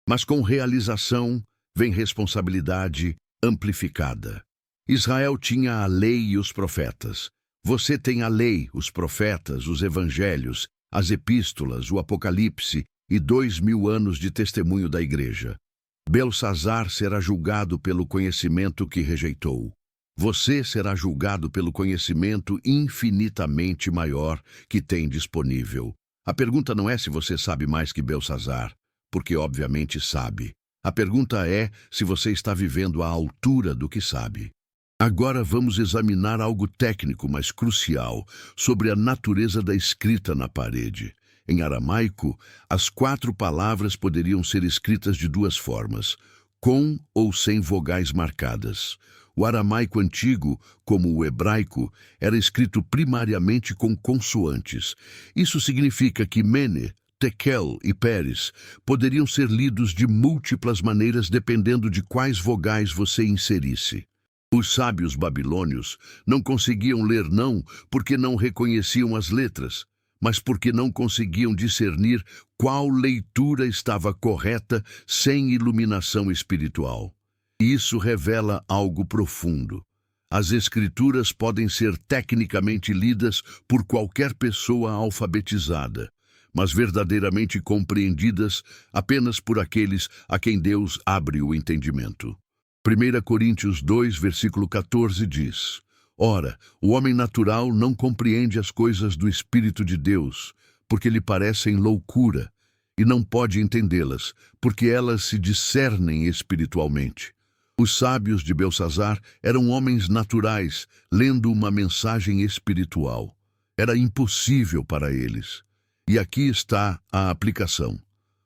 Mas com realização vem responsabilidade amplificada. Israel tinha a lei e os profetas. Você tem a lei, os profetas, os evangelhos, as epístolas, o Apocalipse e 2000 anos de testemunho da igreja. Belsazar será julgado pelo conhecimento que rejeitou. Você será julgado pelo conhecimento infinitamente maior que tem disponível. A pergunta não é se você sabe mais que Belsazar, porque obviamente sabe. A pergunta é se você está vivendo à altura do que sabe. Agora vamos examinar algo técnico, mas crucial, sobre a natureza da escrita na parede. Em aramaico, as 4 palavras poderiam ser escritas de 2 formas, com ou sem vogais marcadas. O aramaico antigo, como o hebraico, era escrito primariamente com consoantes. Isso significa que Mene, Tekel e Peres poderiam ser lidos de múltiplas maneiras dependendo de quais vogais você inserisse. Os sábios babilônios não conseguiam ler não porque não reconheciam as letras, mas porque não conseguiam discernir qual leitura estava correta sem iluminação espiritual. Isso revela algo profundo. As escrituras podem ser tecnicamente lidas por qualquer pessoa alfabetizada, mas verdadeiramente compreendidas apenas por aqueles a quem Deus abre o entendimento. 1 Coríntios 2, versículo 14 diz: Ora, o homem natural não compreende as coisas do Espírito de Deus, porque lhe parecem loucura, e não pode entendê-las, porque elas se discernem espiritualmente. Os sábios de Belsazar eram homens naturais, lendo uma mensagem espiritual. Era impossível para eles. E aqui está a aplicação.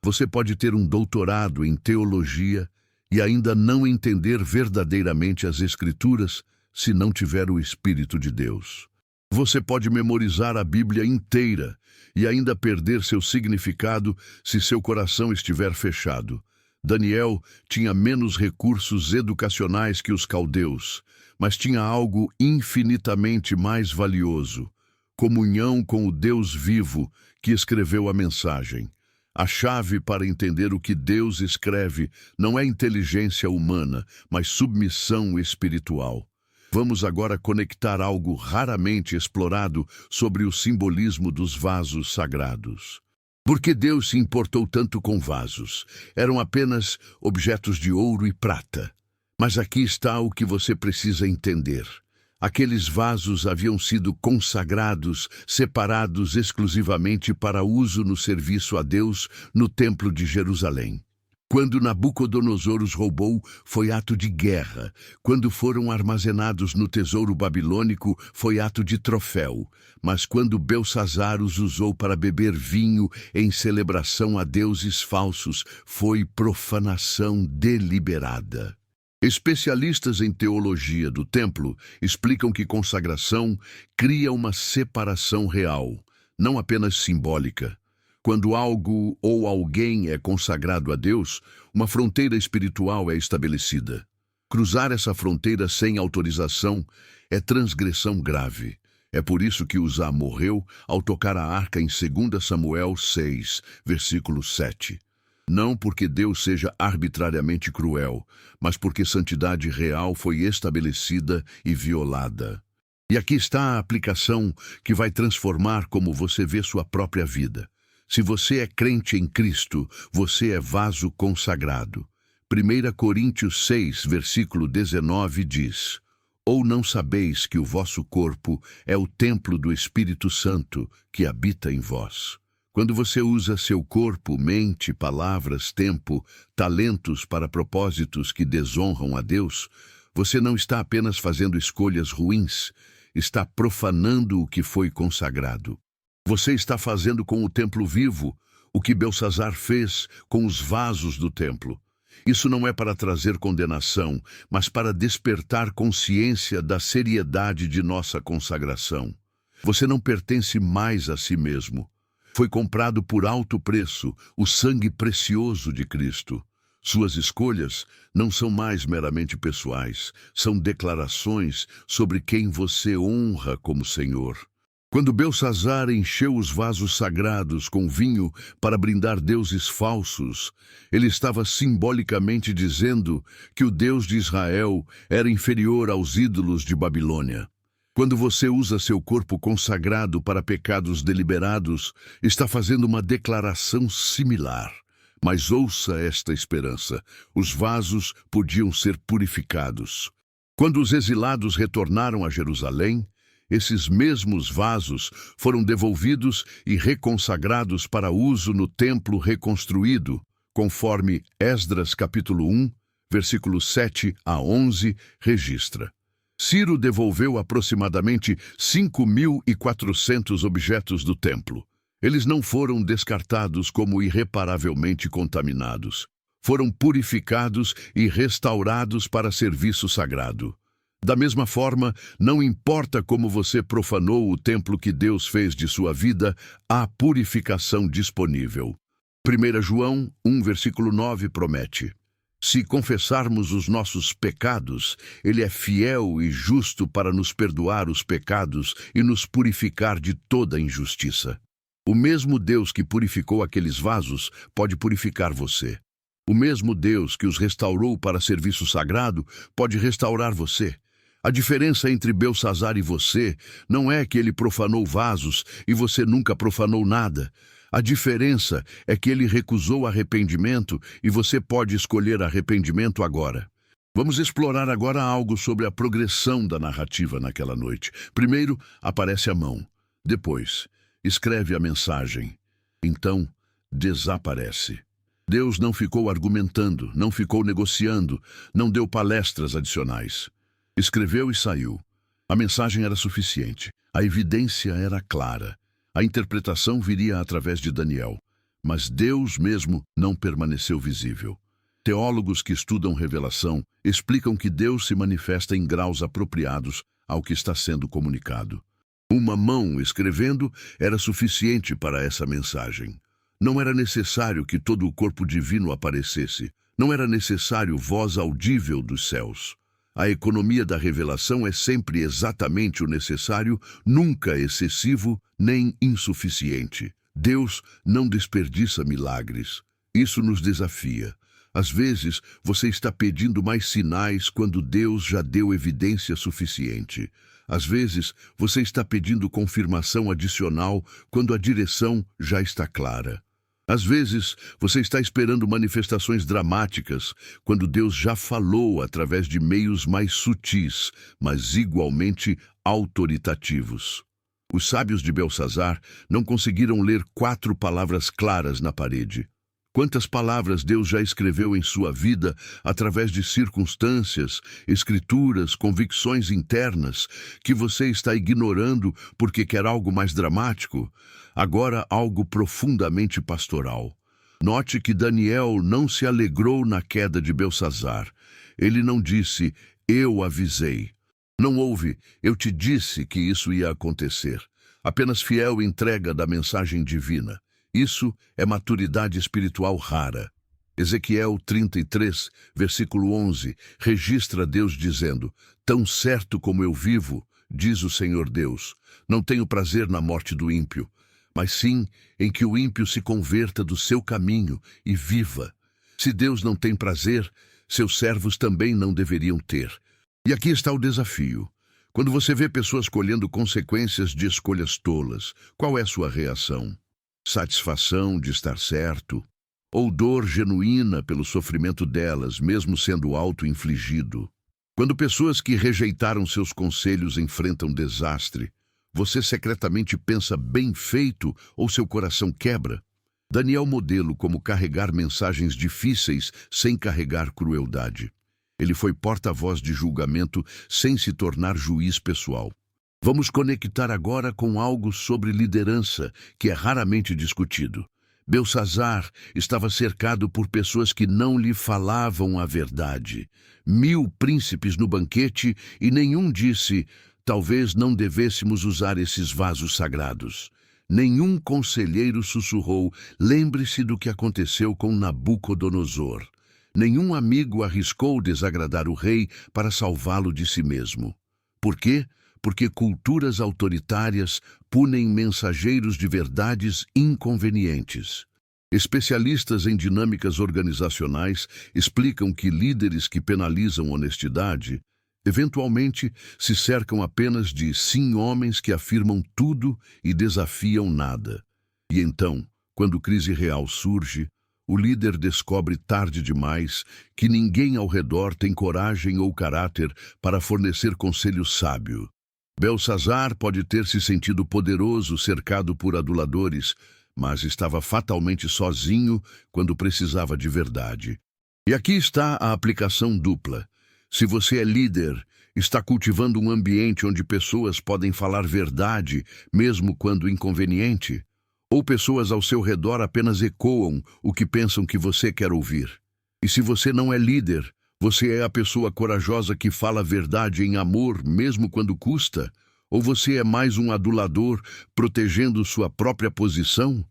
Você pode ter um doutorado em teologia e ainda não entender verdadeiramente as Escrituras se não tiver o Espírito de Deus. Você pode memorizar a Bíblia inteira e ainda perder seu significado se seu coração estiver fechado. Daniel tinha menos recursos educacionais que os caldeus, mas tinha algo infinitamente mais valioso: comunhão com o Deus vivo que escreveu a mensagem. A chave para entender o que Deus escreve não é inteligência humana, mas submissão espiritual. Vamos agora conectar algo raramente explorado sobre o simbolismo dos vasos sagrados. Por que Deus se importou tanto com vasos? Eram apenas objetos de ouro e prata. Mas aqui está o que você precisa entender. Aqueles vasos haviam sido consagrados, separados exclusivamente para uso no serviço a Deus no Templo de Jerusalém. Quando Nabucodonosor os roubou, foi ato de guerra. Quando foram armazenados no tesouro babilônico, foi ato de troféu. Mas quando Belsazar os usou para beber vinho em celebração a deuses falsos, foi profanação deliberada. Especialistas em teologia do templo explicam que consagração cria uma separação real, não apenas simbólica. Quando algo ou alguém é consagrado a Deus, uma fronteira espiritual é estabelecida. Cruzar essa fronteira sem autorização é transgressão grave. É por isso que Uzá morreu ao tocar a arca em 2 Samuel 6, versículo 7. Não porque Deus seja arbitrariamente cruel, mas porque santidade real foi estabelecida e violada. E aqui está a aplicação que vai transformar como você vê sua própria vida. Se você é crente em Cristo, você é vaso consagrado. 1 Coríntios 6, versículo 19 diz: Ou não sabeis que o vosso corpo é o templo do Espírito Santo que habita em vós? Quando você usa seu corpo, mente, palavras, tempo, talentos para propósitos que desonram a Deus, você não está apenas fazendo escolhas ruins, está profanando o que foi consagrado. Você está fazendo com o templo vivo o que Belsazar fez com os vasos do templo. Isso não é para trazer condenação, mas para despertar consciência da seriedade de nossa consagração. Você não pertence mais a si mesmo. Foi comprado por alto preço, o sangue precioso de Cristo. Suas escolhas não são mais meramente pessoais, são declarações sobre quem você honra como Senhor. Quando Belsazar encheu os vasos sagrados com vinho para brindar deuses falsos, ele estava simbolicamente dizendo que o Deus de Israel era inferior aos ídolos de Babilônia. Quando você usa seu corpo consagrado para pecados deliberados, está fazendo uma declaração similar. Mas ouça esta esperança: os vasos podiam ser purificados. Quando os exilados retornaram a Jerusalém, esses mesmos vasos foram devolvidos e reconsagrados para uso no templo reconstruído, conforme Esdras capítulo 1, versículos 7 a 11, registra. Ciro devolveu aproximadamente 5.400 objetos do templo. Eles não foram descartados como irreparavelmente contaminados. Foram purificados e restaurados para serviço sagrado. Da mesma forma, não importa como você profanou o templo que Deus fez de sua vida, há purificação disponível. 1 João 1, versículo 9 promete: Se confessarmos os nossos pecados, Ele é fiel e justo para nos perdoar os pecados e nos purificar de toda injustiça. O mesmo Deus que purificou aqueles vasos pode purificar você. O mesmo Deus que os restaurou para serviço sagrado pode restaurar você. A diferença entre Belsazar e você não é que ele profanou vasos e você nunca profanou nada. A diferença é que ele recusou arrependimento e você pode escolher arrependimento agora. Vamos explorar agora algo sobre a progressão da narrativa naquela noite. Primeiro, aparece a mão. Depois, escreve a mensagem. Então, desaparece. Deus não ficou argumentando, não ficou negociando, não deu palestras adicionais. Escreveu e saiu. A mensagem era suficiente. A evidência era clara. A interpretação viria através de Daniel. Mas Deus mesmo não permaneceu visível. Teólogos que estudam revelação explicam que Deus se manifesta em graus apropriados ao que está sendo comunicado. Uma mão escrevendo era suficiente para essa mensagem. Não era necessário que todo o corpo divino aparecesse. Não era necessário voz audível dos céus. A economia da revelação é sempre exatamente o necessário, nunca excessivo nem insuficiente. Deus não desperdiça milagres. Isso nos desafia. Às vezes, você está pedindo mais sinais quando Deus já deu evidência suficiente. Às vezes, você está pedindo confirmação adicional quando a direção já está clara. Às vezes, você está esperando manifestações dramáticas, quando Deus já falou através de meios mais sutis, mas igualmente autoritativos. Os sábios de Belsazar não conseguiram ler 4 palavras claras na parede. Quantas palavras Deus já escreveu em sua vida através de circunstâncias, escrituras, convicções internas que você está ignorando porque quer algo mais dramático? Agora algo profundamente pastoral. Note que Daniel não se alegrou na queda de Belsazar. Ele não disse, eu avisei. Não houve, eu te disse que isso ia acontecer. Apenas fiel entrega da mensagem divina. Isso é maturidade espiritual rara. Ezequiel 33, versículo 11, registra Deus dizendo, tão certo como eu vivo, diz o Senhor Deus, não tenho prazer na morte do ímpio, mas sim em que o ímpio se converta do seu caminho e viva. Se Deus não tem prazer, seus servos também não deveriam ter. E aqui está o desafio. Quando você vê pessoas colhendo consequências de escolhas tolas, qual é sua reação? Satisfação de estar certo? Ou dor genuína pelo sofrimento delas, mesmo sendo auto-infligido? Quando pessoas que rejeitaram seus conselhos enfrentam desastre, você secretamente pensa bem feito ou seu coração quebra? Daniel modelo como carregar mensagens difíceis sem carregar crueldade. Ele foi porta-voz de julgamento sem se tornar juiz pessoal. Vamos conectar agora com algo sobre liderança, que é raramente discutido. Belsazar estava cercado por pessoas que não lhe falavam a verdade. 1000 príncipes no banquete e nenhum disse, talvez não devêssemos usar esses vasos sagrados. Nenhum conselheiro sussurrou, lembre-se do que aconteceu com Nabucodonosor. Nenhum amigo arriscou desagradar o rei para salvá-lo de si mesmo. Por quê? Porque culturas autoritárias punem mensageiros de verdades inconvenientes. Especialistas em dinâmicas organizacionais explicam que líderes que penalizam honestidade, eventualmente se cercam apenas de sim homens que afirmam tudo e desafiam nada. E então, quando crise real surge, o líder descobre tarde demais que ninguém ao redor tem coragem ou caráter para fornecer conselho sábio. Belsazar pode ter se sentido poderoso, cercado por aduladores, mas estava fatalmente sozinho quando precisava de verdade. E aqui está a aplicação dupla. Se você é líder, está cultivando um ambiente onde pessoas podem falar verdade, mesmo quando inconveniente, ou pessoas ao seu redor apenas ecoam o que pensam que você quer ouvir. E se você não é líder, você é a pessoa corajosa que fala a verdade em amor, mesmo quando custa? Ou você é mais um adulador, protegendo sua própria posição?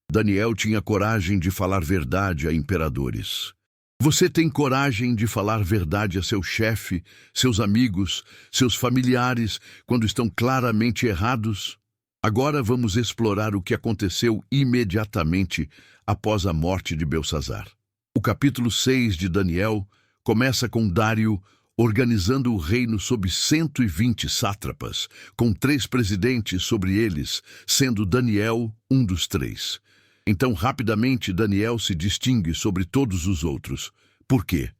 Daniel tinha coragem de falar verdade a imperadores. Você tem coragem de falar verdade a seu chefe, seus amigos, seus familiares, quando estão claramente errados? Agora vamos explorar o que aconteceu imediatamente após a morte de Belsazar. O capítulo 6 de Daniel começa com Dário organizando o reino sob 120 sátrapas, com 3 presidentes sobre eles, sendo Daniel um dos 3. Então, rapidamente, Daniel se distingue sobre todos os outros. Por quê?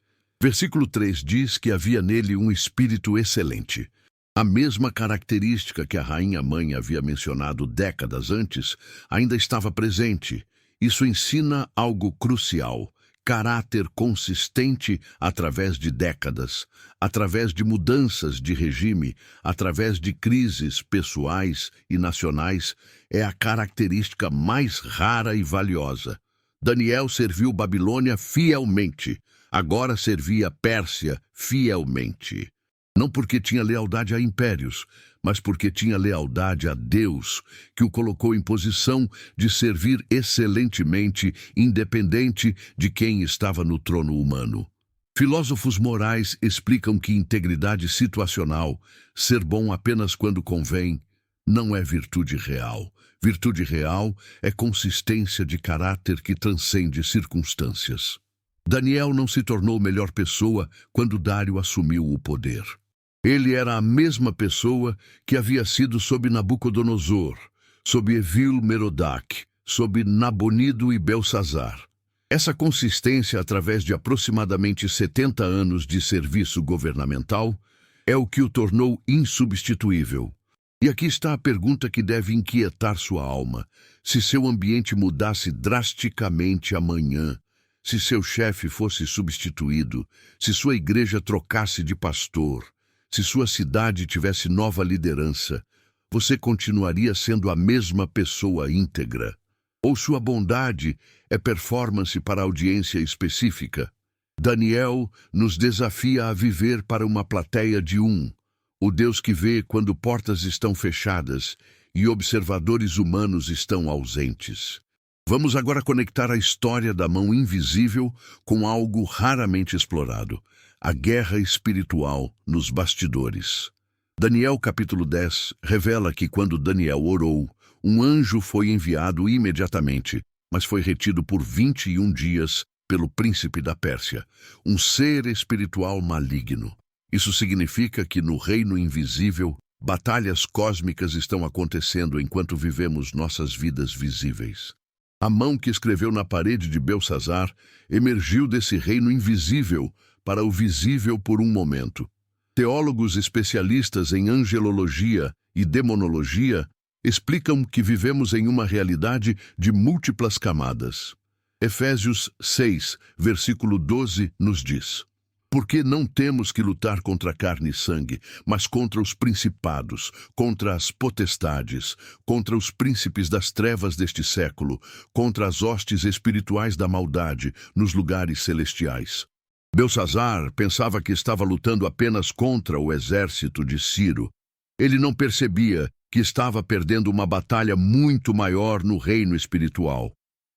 Versículo 3 diz que havia nele um espírito excelente. A mesma característica que a rainha-mãe havia mencionado décadas antes ainda estava presente. Isso ensina algo crucial. Caráter consistente através de décadas, através de mudanças de regime, através de crises pessoais e nacionais, é a característica mais rara e valiosa. Daniel serviu Babilônia fielmente, agora servia Pérsia fielmente. Não porque tinha lealdade a impérios, mas porque tinha lealdade a Deus, que o colocou em posição de servir excelentemente, independente de quem estava no trono humano. Filósofos morais explicam que integridade situacional, ser bom apenas quando convém, não é virtude real. Virtude real é consistência de caráter que transcende circunstâncias. Daniel não se tornou melhor pessoa quando Dário assumiu o poder. Ele era a mesma pessoa que havia sido sob Nabucodonosor, sob Evil-Merodach, sob Nabonido e Belsazar. Essa consistência, através de aproximadamente 70 anos de serviço governamental, é o que o tornou insubstituível. E aqui está a pergunta que deve inquietar sua alma. Se seu ambiente mudasse drasticamente amanhã, se seu chefe fosse substituído, se sua igreja trocasse de pastor, se sua cidade tivesse nova liderança, você continuaria sendo a mesma pessoa íntegra? Ou sua bondade é performance para audiência específica? Daniel nos desafia a viver para uma plateia de um, o Deus que vê quando portas estão fechadas e observadores humanos estão ausentes. Vamos agora conectar a história da mão invisível com algo raramente explorado: a guerra espiritual nos bastidores. Daniel capítulo 10 revela que quando Daniel orou, um anjo foi enviado imediatamente, mas foi retido por 21 dias pelo príncipe da Pérsia, um ser espiritual maligno. Isso significa que no reino invisível, batalhas cósmicas estão acontecendo enquanto vivemos nossas vidas visíveis. A mão que escreveu na parede de Belsazar emergiu desse reino invisível para o visível por um momento. Teólogos especialistas em angelologia e demonologia explicam que vivemos em uma realidade de múltiplas camadas. Efésios 6, versículo 12, nos diz: porque não temos que lutar contra carne e sangue, mas contra os principados, contra as potestades, contra os príncipes das trevas deste século, contra as hostes espirituais da maldade nos lugares celestiais. Belsazar pensava que estava lutando apenas contra o exército de Ciro. Ele não percebia que estava perdendo uma batalha muito maior no reino espiritual.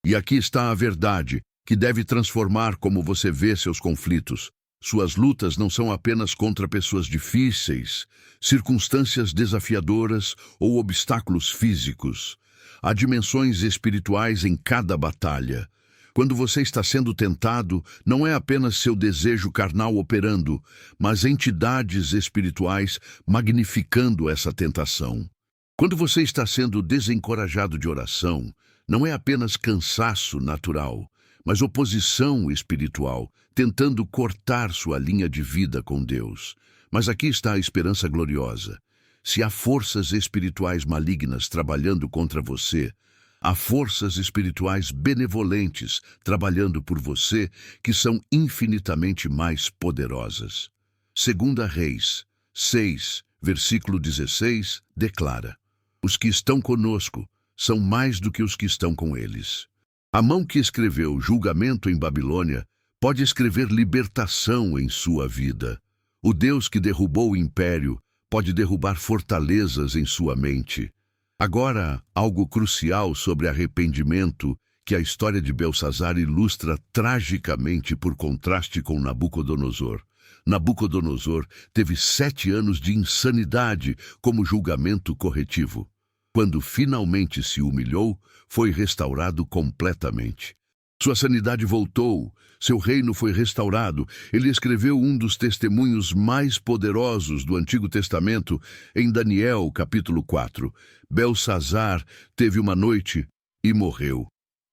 E aqui está a verdade, que deve transformar como você vê seus conflitos. Suas lutas não são apenas contra pessoas difíceis, circunstâncias desafiadoras ou obstáculos físicos. Há dimensões espirituais em cada batalha. Quando você está sendo tentado, não é apenas seu desejo carnal operando, mas entidades espirituais magnificando essa tentação. Quando você está sendo desencorajado de oração, não é apenas cansaço natural, mas oposição espiritual, tentando cortar sua linha de vida com Deus. Mas aqui está a esperança gloriosa. Se há forças espirituais malignas trabalhando contra você, há forças espirituais benevolentes trabalhando por você que são infinitamente mais poderosas. 2 Reis 6, versículo 16, declara: os que estão conosco são mais do que os que estão com eles. A mão que escreveu julgamento em Babilônia pode escrever libertação em sua vida. O Deus que derrubou o império pode derrubar fortalezas em sua mente. Agora, algo crucial sobre arrependimento que a história de Belsazar ilustra tragicamente por contraste com Nabucodonosor. Nabucodonosor teve 7 anos de insanidade como julgamento corretivo. Quando finalmente se humilhou, foi restaurado completamente. Sua sanidade voltou, seu reino foi restaurado. Ele escreveu um dos testemunhos mais poderosos do Antigo Testamento em Daniel, capítulo 4. Belsazar teve uma noite e morreu.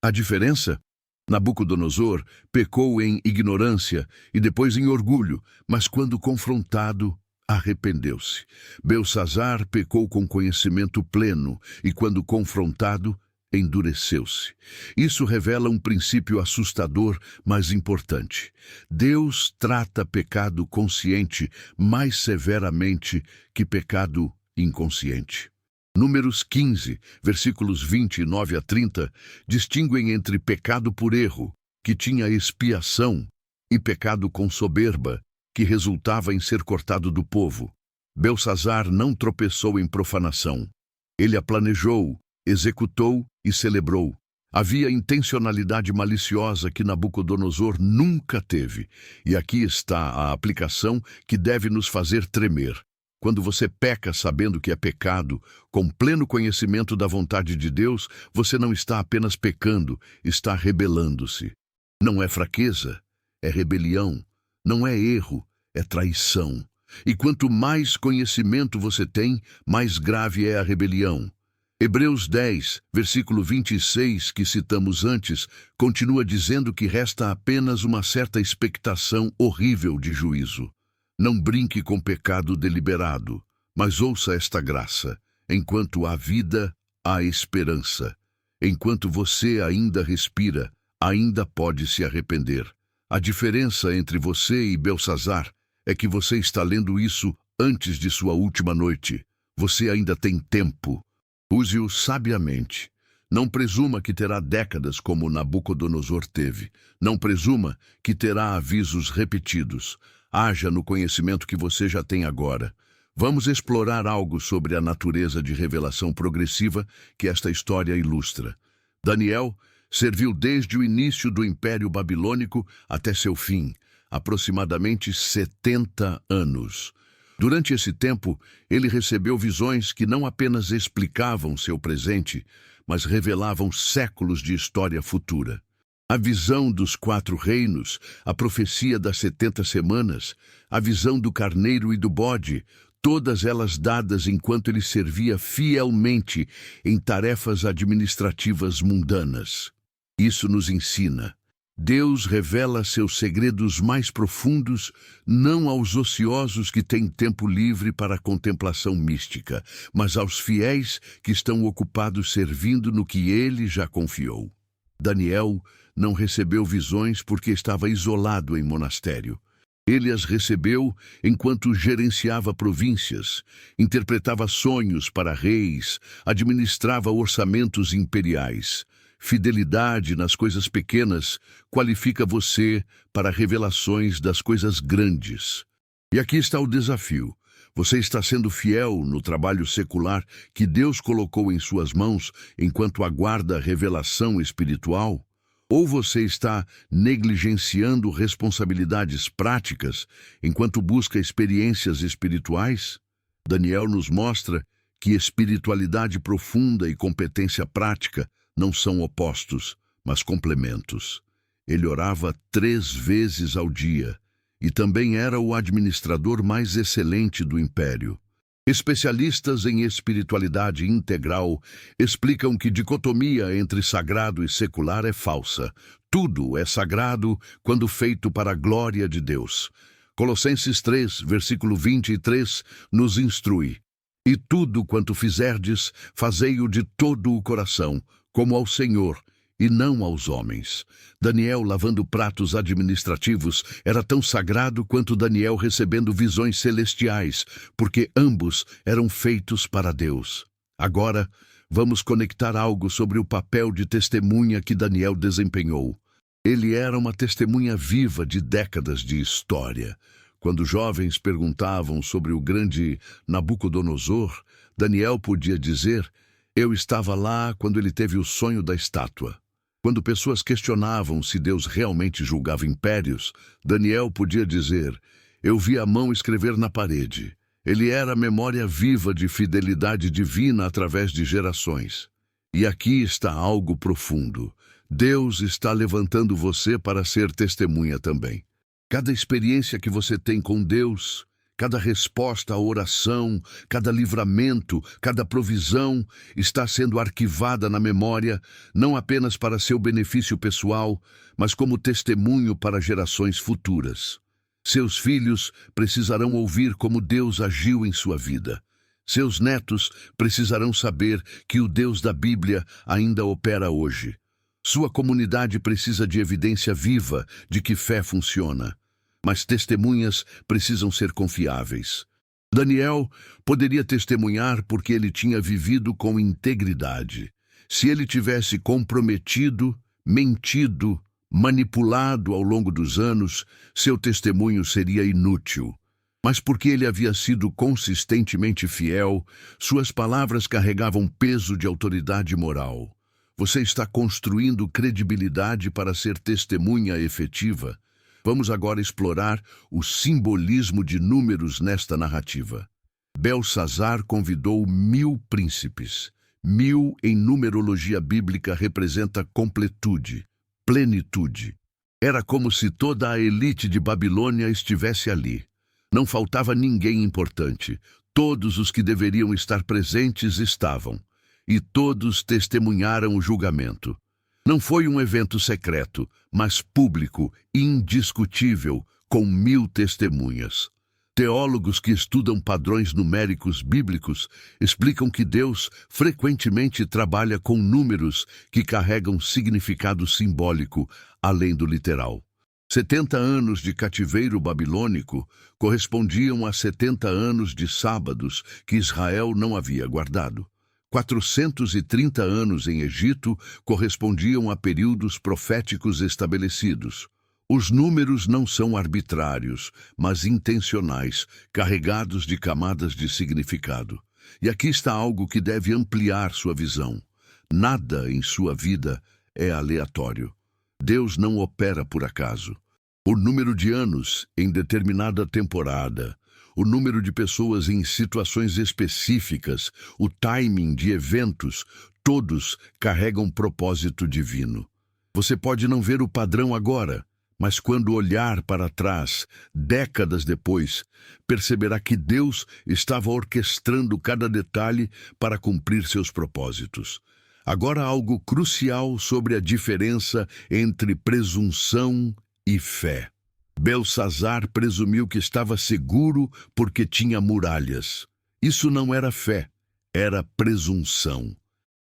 A diferença? Nabucodonosor pecou em ignorância e depois em orgulho, mas quando confrontado, arrependeu-se. Belsazar pecou com conhecimento pleno e, quando confrontado, endureceu-se. Isso revela um princípio assustador, mas importante. Deus trata pecado consciente mais severamente que pecado inconsciente. Números 15, versículos 29 a 30, distinguem entre pecado por erro, que tinha expiação, e pecado com soberba, que resultava em ser cortado do povo. Belsazar não tropeçou em profanação. Ele a planejou, executou e celebrou. Havia intencionalidade maliciosa que Nabucodonosor nunca teve. E aqui está a aplicação que deve nos fazer tremer. Quando você peca sabendo que é pecado, com pleno conhecimento da vontade de Deus, você não está apenas pecando, está rebelando-se. Não é fraqueza, é rebelião. Não é erro, é traição. E quanto mais conhecimento você tem, mais grave é a rebelião. Hebreus 10, versículo 26, que citamos antes, continua dizendo que resta apenas uma certa expectação horrível de juízo. Não brinque com pecado deliberado, mas ouça esta graça. Enquanto há vida, há esperança. Enquanto você ainda respira, ainda pode se arrepender. A diferença entre você e Belsazar é que você está lendo isso antes de sua última noite. Você ainda tem tempo. Use-o sabiamente. Não presuma que terá décadas como Nabucodonosor teve. Não presuma que terá avisos repetidos. Haja no conhecimento que você já tem agora. Vamos explorar algo sobre a natureza de revelação progressiva que esta história ilustra. Daniel serviu desde o início do Império Babilônico até seu fim, aproximadamente 70 anos. Durante esse tempo, ele recebeu visões que não apenas explicavam seu presente, mas revelavam séculos de história futura. A visão dos 4 reinos, a profecia das 70 semanas, a visão do carneiro e do bode, todas elas dadas enquanto ele servia fielmente em tarefas administrativas mundanas. Isso nos ensina. Deus revela seus segredos mais profundos não aos ociosos que têm tempo livre para a contemplação mística, mas aos fiéis que estão ocupados servindo no que ele já confiou. Daniel não recebeu visões porque estava isolado em monastério. Ele as recebeu enquanto gerenciava províncias, interpretava sonhos para reis, administrava orçamentos imperiais. Fidelidade nas coisas pequenas qualifica você para revelações das coisas grandes. E aqui está o desafio. Você está sendo fiel no trabalho secular que Deus colocou em suas mãos enquanto aguarda a revelação espiritual? Ou você está negligenciando responsabilidades práticas enquanto busca experiências espirituais? Daniel nos mostra que espiritualidade profunda e competência prática não são opostos, mas complementos. Ele orava 3 vezes ao dia e também era o administrador mais excelente do império. Especialistas em espiritualidade integral explicam que dicotomia entre sagrado e secular é falsa. Tudo é sagrado quando feito para a glória de Deus. Colossenses 3, versículo 23, nos instrui: E tudo quanto fizerdes, fazei-o de todo o coração, como ao Senhor, e não aos homens. Daniel lavando pratos administrativos era tão sagrado quanto Daniel recebendo visões celestiais, porque ambos eram feitos para Deus. Agora, vamos conectar algo sobre o papel de testemunha que Daniel desempenhou. Ele era uma testemunha viva de décadas de história. Quando jovens perguntavam sobre o grande Nabucodonosor, Daniel podia dizer: Eu estava lá quando ele teve o sonho da estátua. Quando pessoas questionavam se Deus realmente julgava impérios, Daniel podia dizer: Eu vi a mão escrever na parede. Ele era a memória viva de fidelidade divina através de gerações. E aqui está algo profundo. Deus está levantando você para ser testemunha também. Cada experiência que você tem com Deus, cada resposta à oração, cada livramento, cada provisão está sendo arquivada na memória, não apenas para seu benefício pessoal, mas como testemunho para gerações futuras. Seus filhos precisarão ouvir como Deus agiu em sua vida. Seus netos precisarão saber que o Deus da Bíblia ainda opera hoje. Sua comunidade precisa de evidência viva de que fé funciona. Mas testemunhas precisam ser confiáveis. Daniel poderia testemunhar porque ele tinha vivido com integridade. Se ele tivesse comprometido, mentido, manipulado ao longo dos anos, seu testemunho seria inútil. Mas porque ele havia sido consistentemente fiel, suas palavras carregavam peso de autoridade moral. Você está construindo credibilidade para ser testemunha efetiva. Vamos agora explorar o simbolismo de números nesta narrativa. Belsazar convidou 1000 príncipes. 1000 em numerologia bíblica representa completude, plenitude. Era como se toda a elite de Babilônia estivesse ali. Não faltava ninguém importante. Todos os que deveriam estar presentes estavam. e todos testemunharam o julgamento. Não foi um evento secreto, mas público, indiscutível, com 1000 testemunhas. Teólogos que estudam padrões numéricos bíblicos explicam que Deus frequentemente trabalha com números que carregam significado simbólico, além do literal. 70 anos de cativeiro babilônico correspondiam a 70 anos de sábados que Israel não havia guardado. 430 anos em Egito correspondiam a períodos proféticos estabelecidos. Os números não são arbitrários, mas intencionais, carregados de camadas de significado. E aqui está algo que deve ampliar sua visão. Nada em sua vida é aleatório. Deus não opera por acaso. O número de anos em determinada temporada, o número de pessoas em situações específicas, o timing de eventos, todos carregam propósito divino. Você pode não ver o padrão agora, mas quando olhar para trás, décadas depois, perceberá que Deus estava orquestrando cada detalhe para cumprir seus propósitos. Agora algo crucial sobre a diferença entre presunção e fé. Belsazar presumiu que estava seguro porque tinha muralhas. Isso não era fé, era presunção.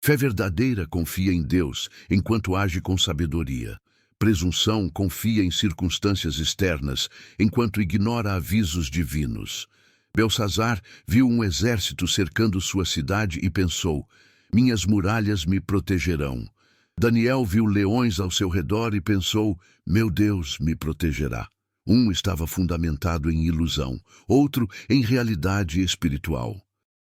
Fé verdadeira confia em Deus enquanto age com sabedoria. Presunção confia em circunstâncias externas, enquanto ignora avisos divinos. Belsazar viu um exército cercando sua cidade e pensou: minhas muralhas me protegerão. Daniel viu leões ao seu redor e pensou: meu Deus me protegerá. Um estava fundamentado em ilusão, outro em realidade espiritual.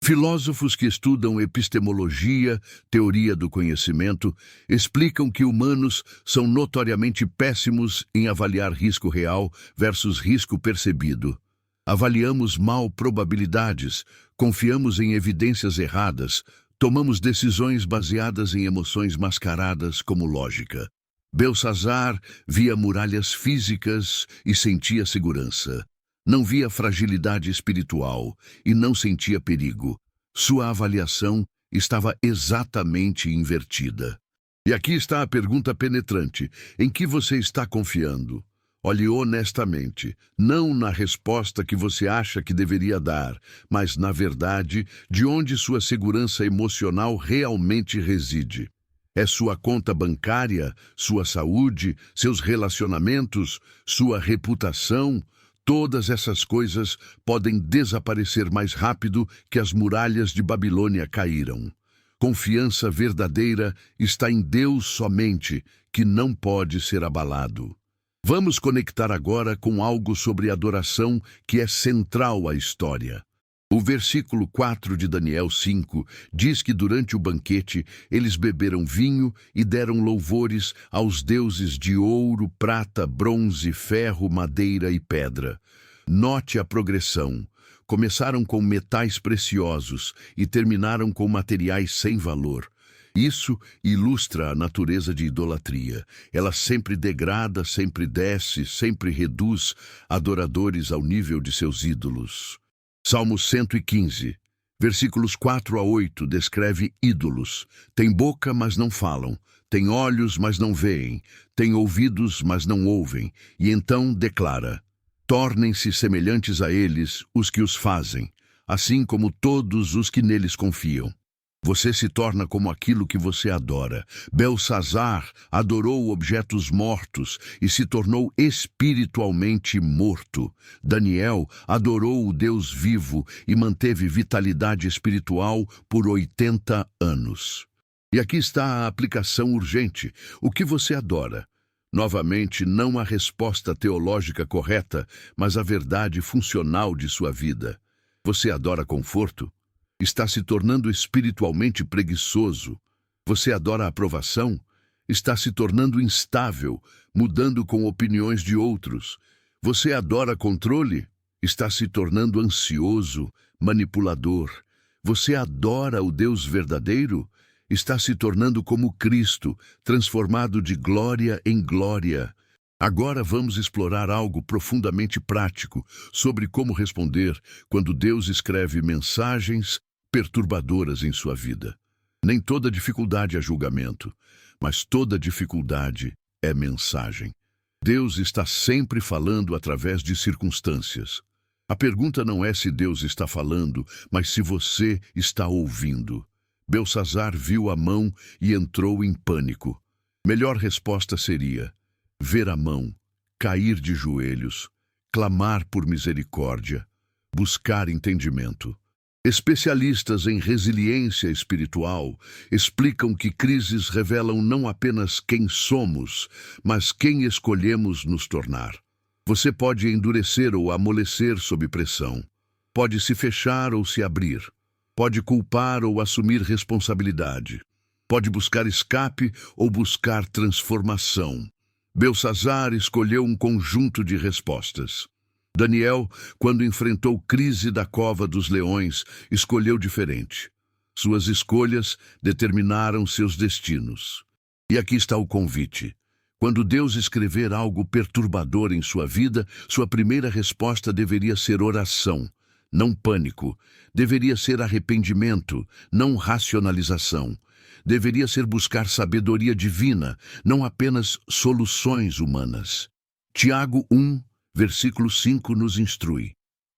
Filósofos que estudam epistemologia, teoria do conhecimento, explicam que humanos são notoriamente péssimos em avaliar risco real versus risco percebido. Avaliamos mal probabilidades, confiamos em evidências erradas, tomamos decisões baseadas em emoções mascaradas como lógica. Belsazar via muralhas físicas e sentia segurança. Não via fragilidade espiritual e não sentia perigo. Sua avaliação estava exatamente invertida. E aqui está a pergunta penetrante: em que você está confiando? Olhe honestamente, não na resposta que você acha que deveria dar, mas, na verdade, de onde sua segurança emocional realmente reside. É sua conta bancária, sua saúde, seus relacionamentos, sua reputação? Todas essas coisas podem desaparecer mais rápido que as muralhas de Babilônia caíram. Confiança verdadeira está em Deus somente, que não pode ser abalado. Vamos conectar agora com algo sobre adoração que é central à história. O versículo 4 de Daniel 5 diz que durante o banquete eles beberam vinho e deram louvores aos deuses de ouro, prata, bronze, ferro, madeira e pedra. Note a progressão. Começaram com metais preciosos e terminaram com materiais sem valor. Isso ilustra a natureza de idolatria. Ela sempre degrada, sempre desce, sempre reduz adoradores ao nível de seus ídolos. Salmo 115, versículos 4 a 8, descreve ídolos. Tem boca, mas não falam. Tem olhos, mas não veem. Tem ouvidos, mas não ouvem. E então declara: tornem-se semelhantes a eles os que os fazem, assim como todos os que neles confiam. Você se torna como aquilo que você adora. Belsazar adorou objetos mortos e se tornou espiritualmente morto. Daniel adorou o Deus vivo e manteve vitalidade espiritual por 80 anos. E aqui está a aplicação urgente. O que você adora? Novamente, não a resposta teológica correta, mas a verdade funcional de sua vida. Você adora conforto? Está se tornando espiritualmente preguiçoso. Você adora aprovação? Está se tornando instável, mudando com opiniões de outros. Você adora controle? Está se tornando ansioso, manipulador. Você adora o Deus verdadeiro? Está se tornando como Cristo, transformado de glória em glória. Agora vamos explorar algo profundamente prático sobre como responder quando Deus escreve mensagens perturbadoras em sua vida. Nem toda dificuldade é julgamento, mas toda dificuldade é mensagem. Deus está sempre falando através de circunstâncias. A pergunta não é se Deus está falando, mas se você está ouvindo. Beltsazar viu a mão e entrou em pânico. Melhor resposta seria ver a mão, cair de joelhos, clamar por misericórdia, buscar entendimento. Especialistas em resiliência espiritual explicam que crises revelam não apenas quem somos, mas quem escolhemos nos tornar. Você pode endurecer ou amolecer sob pressão. Pode se fechar ou se abrir. Pode culpar ou assumir responsabilidade. Pode buscar escape ou buscar transformação. Beltsazar escolheu um conjunto de respostas. Daniel, quando enfrentou crise da cova dos leões, escolheu diferente. Suas escolhas determinaram seus destinos. E aqui está o convite. Quando Deus escrever algo perturbador em sua vida, sua primeira resposta deveria ser oração, não pânico. Deveria ser arrependimento, não racionalização. Deveria ser buscar sabedoria divina, não apenas soluções humanas. Tiago 1, versículo 5 nos instrui.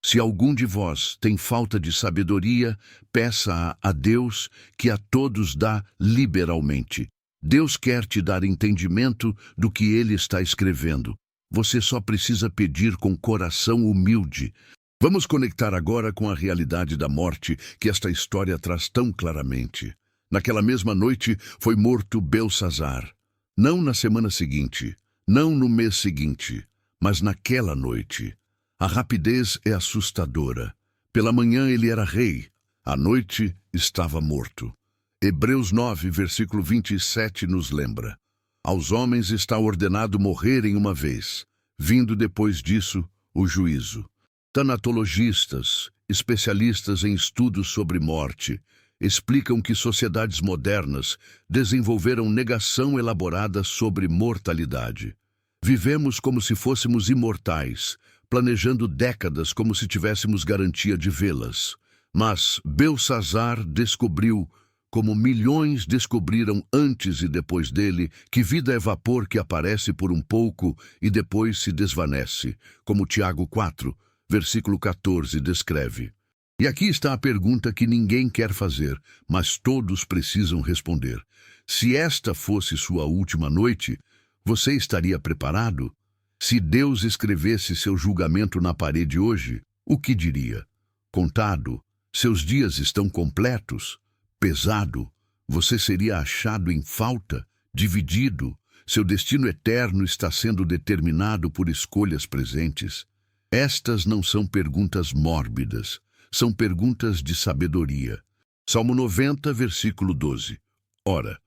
Se algum de vós tem falta de sabedoria, peça-a a Deus, que a todos dá liberalmente. Deus quer te dar entendimento do que Ele está escrevendo. Você só precisa pedir com coração humilde. Vamos conectar agora com a realidade da morte que esta história traz tão claramente. Naquela mesma noite foi morto Beltsazar. Não na semana seguinte, não no mês seguinte, mas naquela noite. A rapidez é assustadora. Pela manhã ele era rei, à noite estava morto. Hebreus 9, versículo 27 nos lembra. Aos homens está ordenado morrerem uma vez, vindo depois disso o juízo. Tanatologistas, especialistas em estudos sobre morte, explicam que sociedades modernas desenvolveram negação elaborada sobre mortalidade. Vivemos como se fôssemos imortais, planejando décadas como se tivéssemos garantia de vê-las. Mas Beltsazar descobriu, como milhões descobriram antes e depois dele, que vida é vapor que aparece por um pouco e depois se desvanece, como Tiago 4, versículo 14 descreve. E aqui está a pergunta que ninguém quer fazer, mas todos precisam responder. Se esta fosse sua última noite, você estaria preparado? Se Deus escrevesse seu julgamento na parede hoje, o que diria? Contado? Seus dias estão completos? Pesado? Você seria achado em falta? Dividido? Seu destino eterno está sendo determinado por escolhas presentes? Estas não são perguntas mórbidas, são perguntas de sabedoria. Salmo 90, versículo 12. Ora,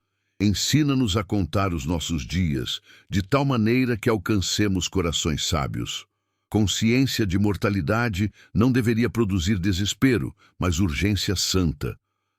ensina-nos a contar os nossos dias, de tal maneira que alcancemos corações sábios. Consciência de mortalidade não deveria produzir desespero, mas urgência santa.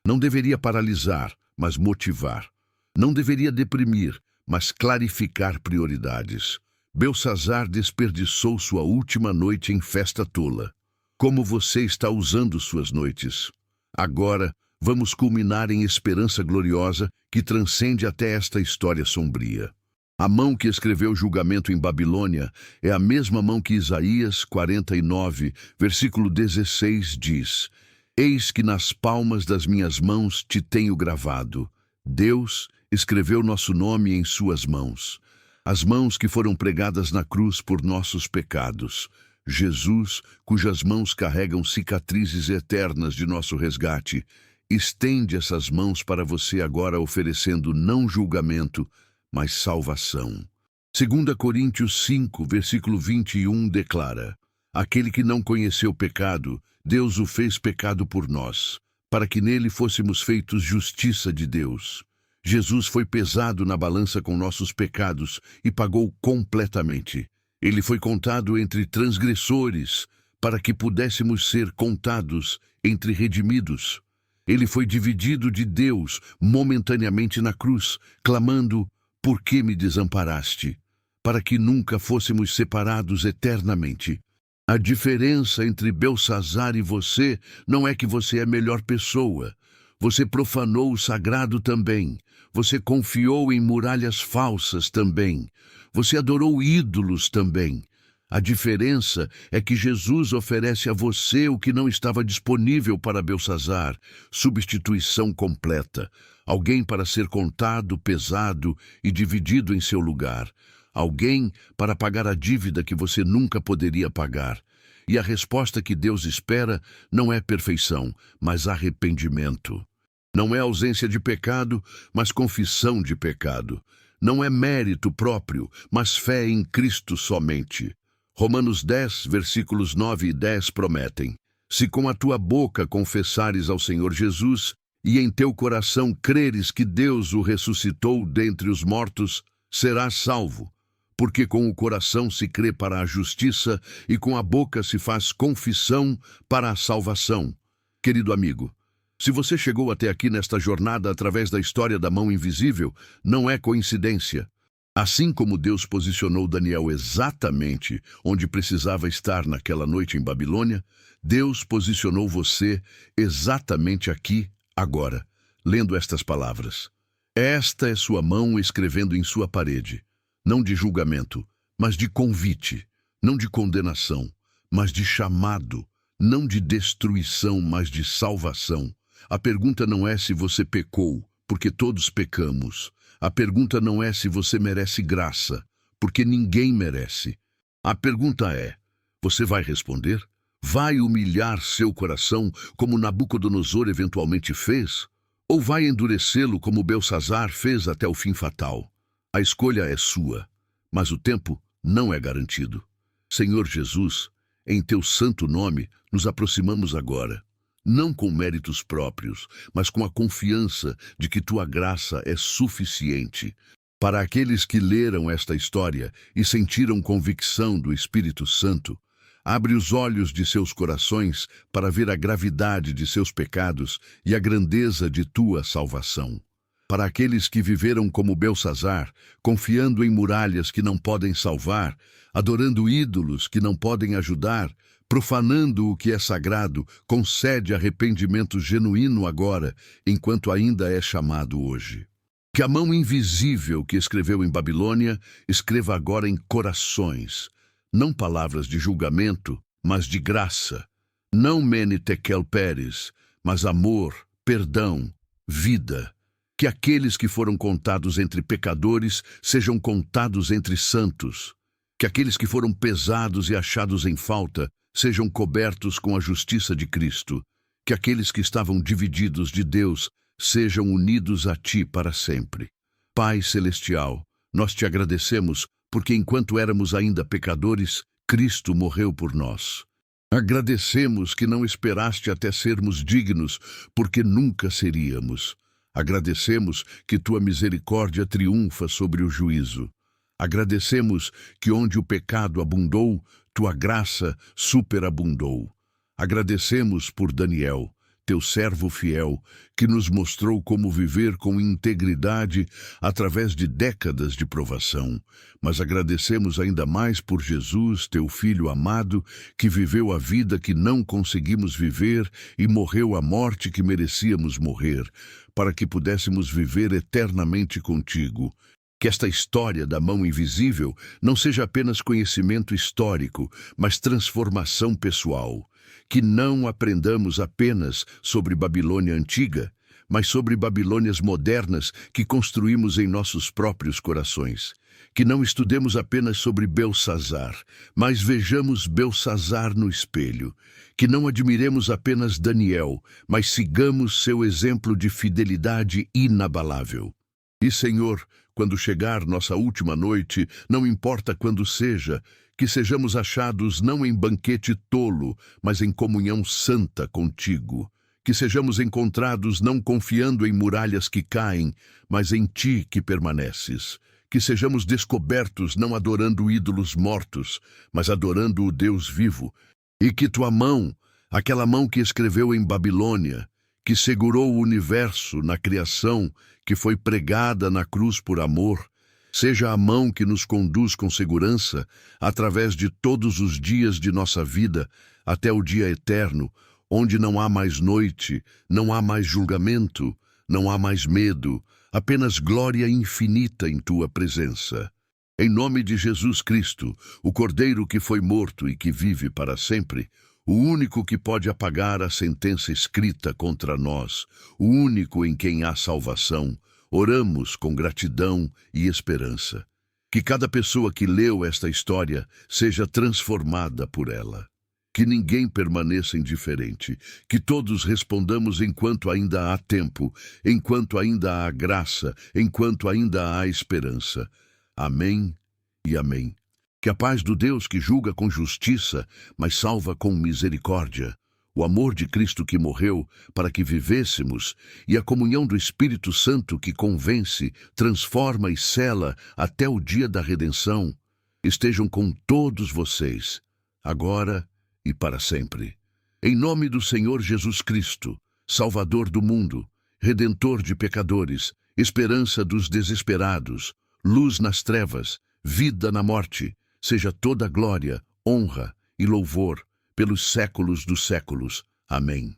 Não deveria paralisar, mas motivar. Não deveria deprimir, mas clarificar prioridades. Beltsazar desperdiçou sua última noite em festa tola. Como você está usando suas noites? Agora, vamos culminar em esperança gloriosa que transcende até esta história sombria. A mão que escreveu o julgamento em Babilônia é a mesma mão que Isaías 49, versículo 16 diz: Eis que nas palmas das minhas mãos te tenho gravado. Deus escreveu nosso nome em suas mãos. As mãos que foram pregadas na cruz por nossos pecados. Jesus, cujas mãos carregam cicatrizes eternas de nosso resgate, estende essas mãos para você agora, oferecendo não julgamento, mas salvação. 2 Coríntios 5, versículo 21 declara: Aquele que não conheceu pecado, Deus o fez pecado por nós, para que nele fôssemos feitos justiça de Deus. Jesus foi pesado na balança com nossos pecados e pagou completamente. Ele foi contado entre transgressores, para que pudéssemos ser contados entre redimidos. Ele foi dividido de Deus momentaneamente na cruz, clamando: Por que me desamparaste? Para que nunca fôssemos separados eternamente. A diferença entre Beltsazar e você não é que você é melhor pessoa. Você profanou o sagrado também. Você confiou em muralhas falsas também. Você adorou ídolos também. A diferença é que Jesus oferece a você o que não estava disponível para Beltsazar, substituição completa. Alguém para ser contado, pesado e dividido em seu lugar. Alguém para pagar a dívida que você nunca poderia pagar. E a resposta que Deus espera não é perfeição, mas arrependimento. Não é ausência de pecado, mas confissão de pecado. Não é mérito próprio, mas fé em Cristo somente. Romanos 10, versículos 9 e 10 prometem: se com a tua boca confessares ao Senhor Jesus e em teu coração creres que Deus o ressuscitou dentre os mortos, serás salvo. Porque com o coração se crê para a justiça e com a boca se faz confissão para a salvação. Querido amigo, se você chegou até aqui nesta jornada através da história da mão invisível, não é coincidência. Assim como Deus posicionou Daniel exatamente onde precisava estar naquela noite em Babilônia, Deus posicionou você exatamente aqui, agora, lendo estas palavras. Esta é sua mão escrevendo em sua parede, não de julgamento, mas de convite, não de condenação, mas de chamado, não de destruição, mas de salvação. A pergunta não é se você pecou, porque todos pecamos. A pergunta não é se você merece graça, porque ninguém merece. A pergunta é: você vai responder? Vai humilhar seu coração como Nabucodonosor eventualmente fez? Ou vai endurecê-lo como Beltsazar fez até o fim fatal? A escolha é sua, mas o tempo não é garantido. Senhor Jesus, em teu santo nome, nos aproximamos agora. Não com méritos próprios, mas com a confiança de que tua graça é suficiente. Para aqueles que leram esta história e sentiram convicção do Espírito Santo, abre os olhos de seus corações para ver a gravidade de seus pecados e a grandeza de tua salvação. Para aqueles que viveram como Beltsazar, confiando em muralhas que não podem salvar, adorando ídolos que não podem ajudar, profanando o que é sagrado, concede arrependimento genuíno agora, enquanto ainda é chamado hoje. Que a mão invisível que escreveu em Babilônia escreva agora em corações, não palavras de julgamento, mas de graça. Não Mene Tekel Peres, mas amor, perdão, vida. Que aqueles que foram contados entre pecadores sejam contados entre santos. Que aqueles que foram pesados e achados em falta sejam cobertos com a justiça de Cristo. Que aqueles que estavam divididos de Deus sejam unidos a Ti para sempre. Pai Celestial, nós Te agradecemos porque enquanto éramos ainda pecadores, Cristo morreu por nós. Agradecemos que não esperaste até sermos dignos, porque nunca seríamos. Agradecemos que Tua misericórdia triunfa sobre o juízo. Agradecemos que onde o pecado abundou, Tua graça superabundou. Agradecemos por Daniel, Teu servo fiel, que nos mostrou como viver com integridade através de décadas de provação. Mas agradecemos ainda mais por Jesus, Teu Filho amado, que viveu a vida que não conseguimos viver e morreu a morte que merecíamos morrer, para que pudéssemos viver eternamente contigo. Que esta história da mão invisível não seja apenas conhecimento histórico, mas transformação pessoal. Que não aprendamos apenas sobre Babilônia antiga, mas sobre Babilônias modernas que construímos em nossos próprios corações. Que não estudemos apenas sobre Beltsazar, mas vejamos Beltsazar no espelho. Que não admiremos apenas Daniel, mas sigamos seu exemplo de fidelidade inabalável. E, Senhor, quando chegar nossa última noite, não importa quando seja, que sejamos achados não em banquete tolo, mas em comunhão santa contigo. Que sejamos encontrados não confiando em muralhas que caem, mas em Ti que permaneces. Que sejamos descobertos não adorando ídolos mortos, mas adorando o Deus vivo. E que Tua mão, aquela mão que escreveu em Babilônia, que segurou o universo na criação, que foi pregada na cruz por amor, seja a mão que nos conduz com segurança através de todos os dias de nossa vida até o dia eterno, onde não há mais noite, não há mais julgamento, não há mais medo, apenas glória infinita em tua presença. Em nome de Jesus Cristo, o Cordeiro que foi morto e que vive para sempre, o único que pode apagar a sentença escrita contra nós, o único em quem há salvação, oramos com gratidão e esperança. Que cada pessoa que leu esta história seja transformada por ela. Que ninguém permaneça indiferente, que todos respondamos enquanto ainda há tempo, enquanto ainda há graça, enquanto ainda há esperança. Amém e amém. Que a paz do Deus que julga com justiça, mas salva com misericórdia, o amor de Cristo que morreu para que vivêssemos e a comunhão do Espírito Santo que convence, transforma e sela até o dia da redenção, estejam com todos vocês, agora e para sempre. Em nome do Senhor Jesus Cristo, Salvador do mundo, Redentor de pecadores, esperança dos desesperados, luz nas trevas, vida na morte, seja toda glória, honra e louvor pelos séculos dos séculos. Amém.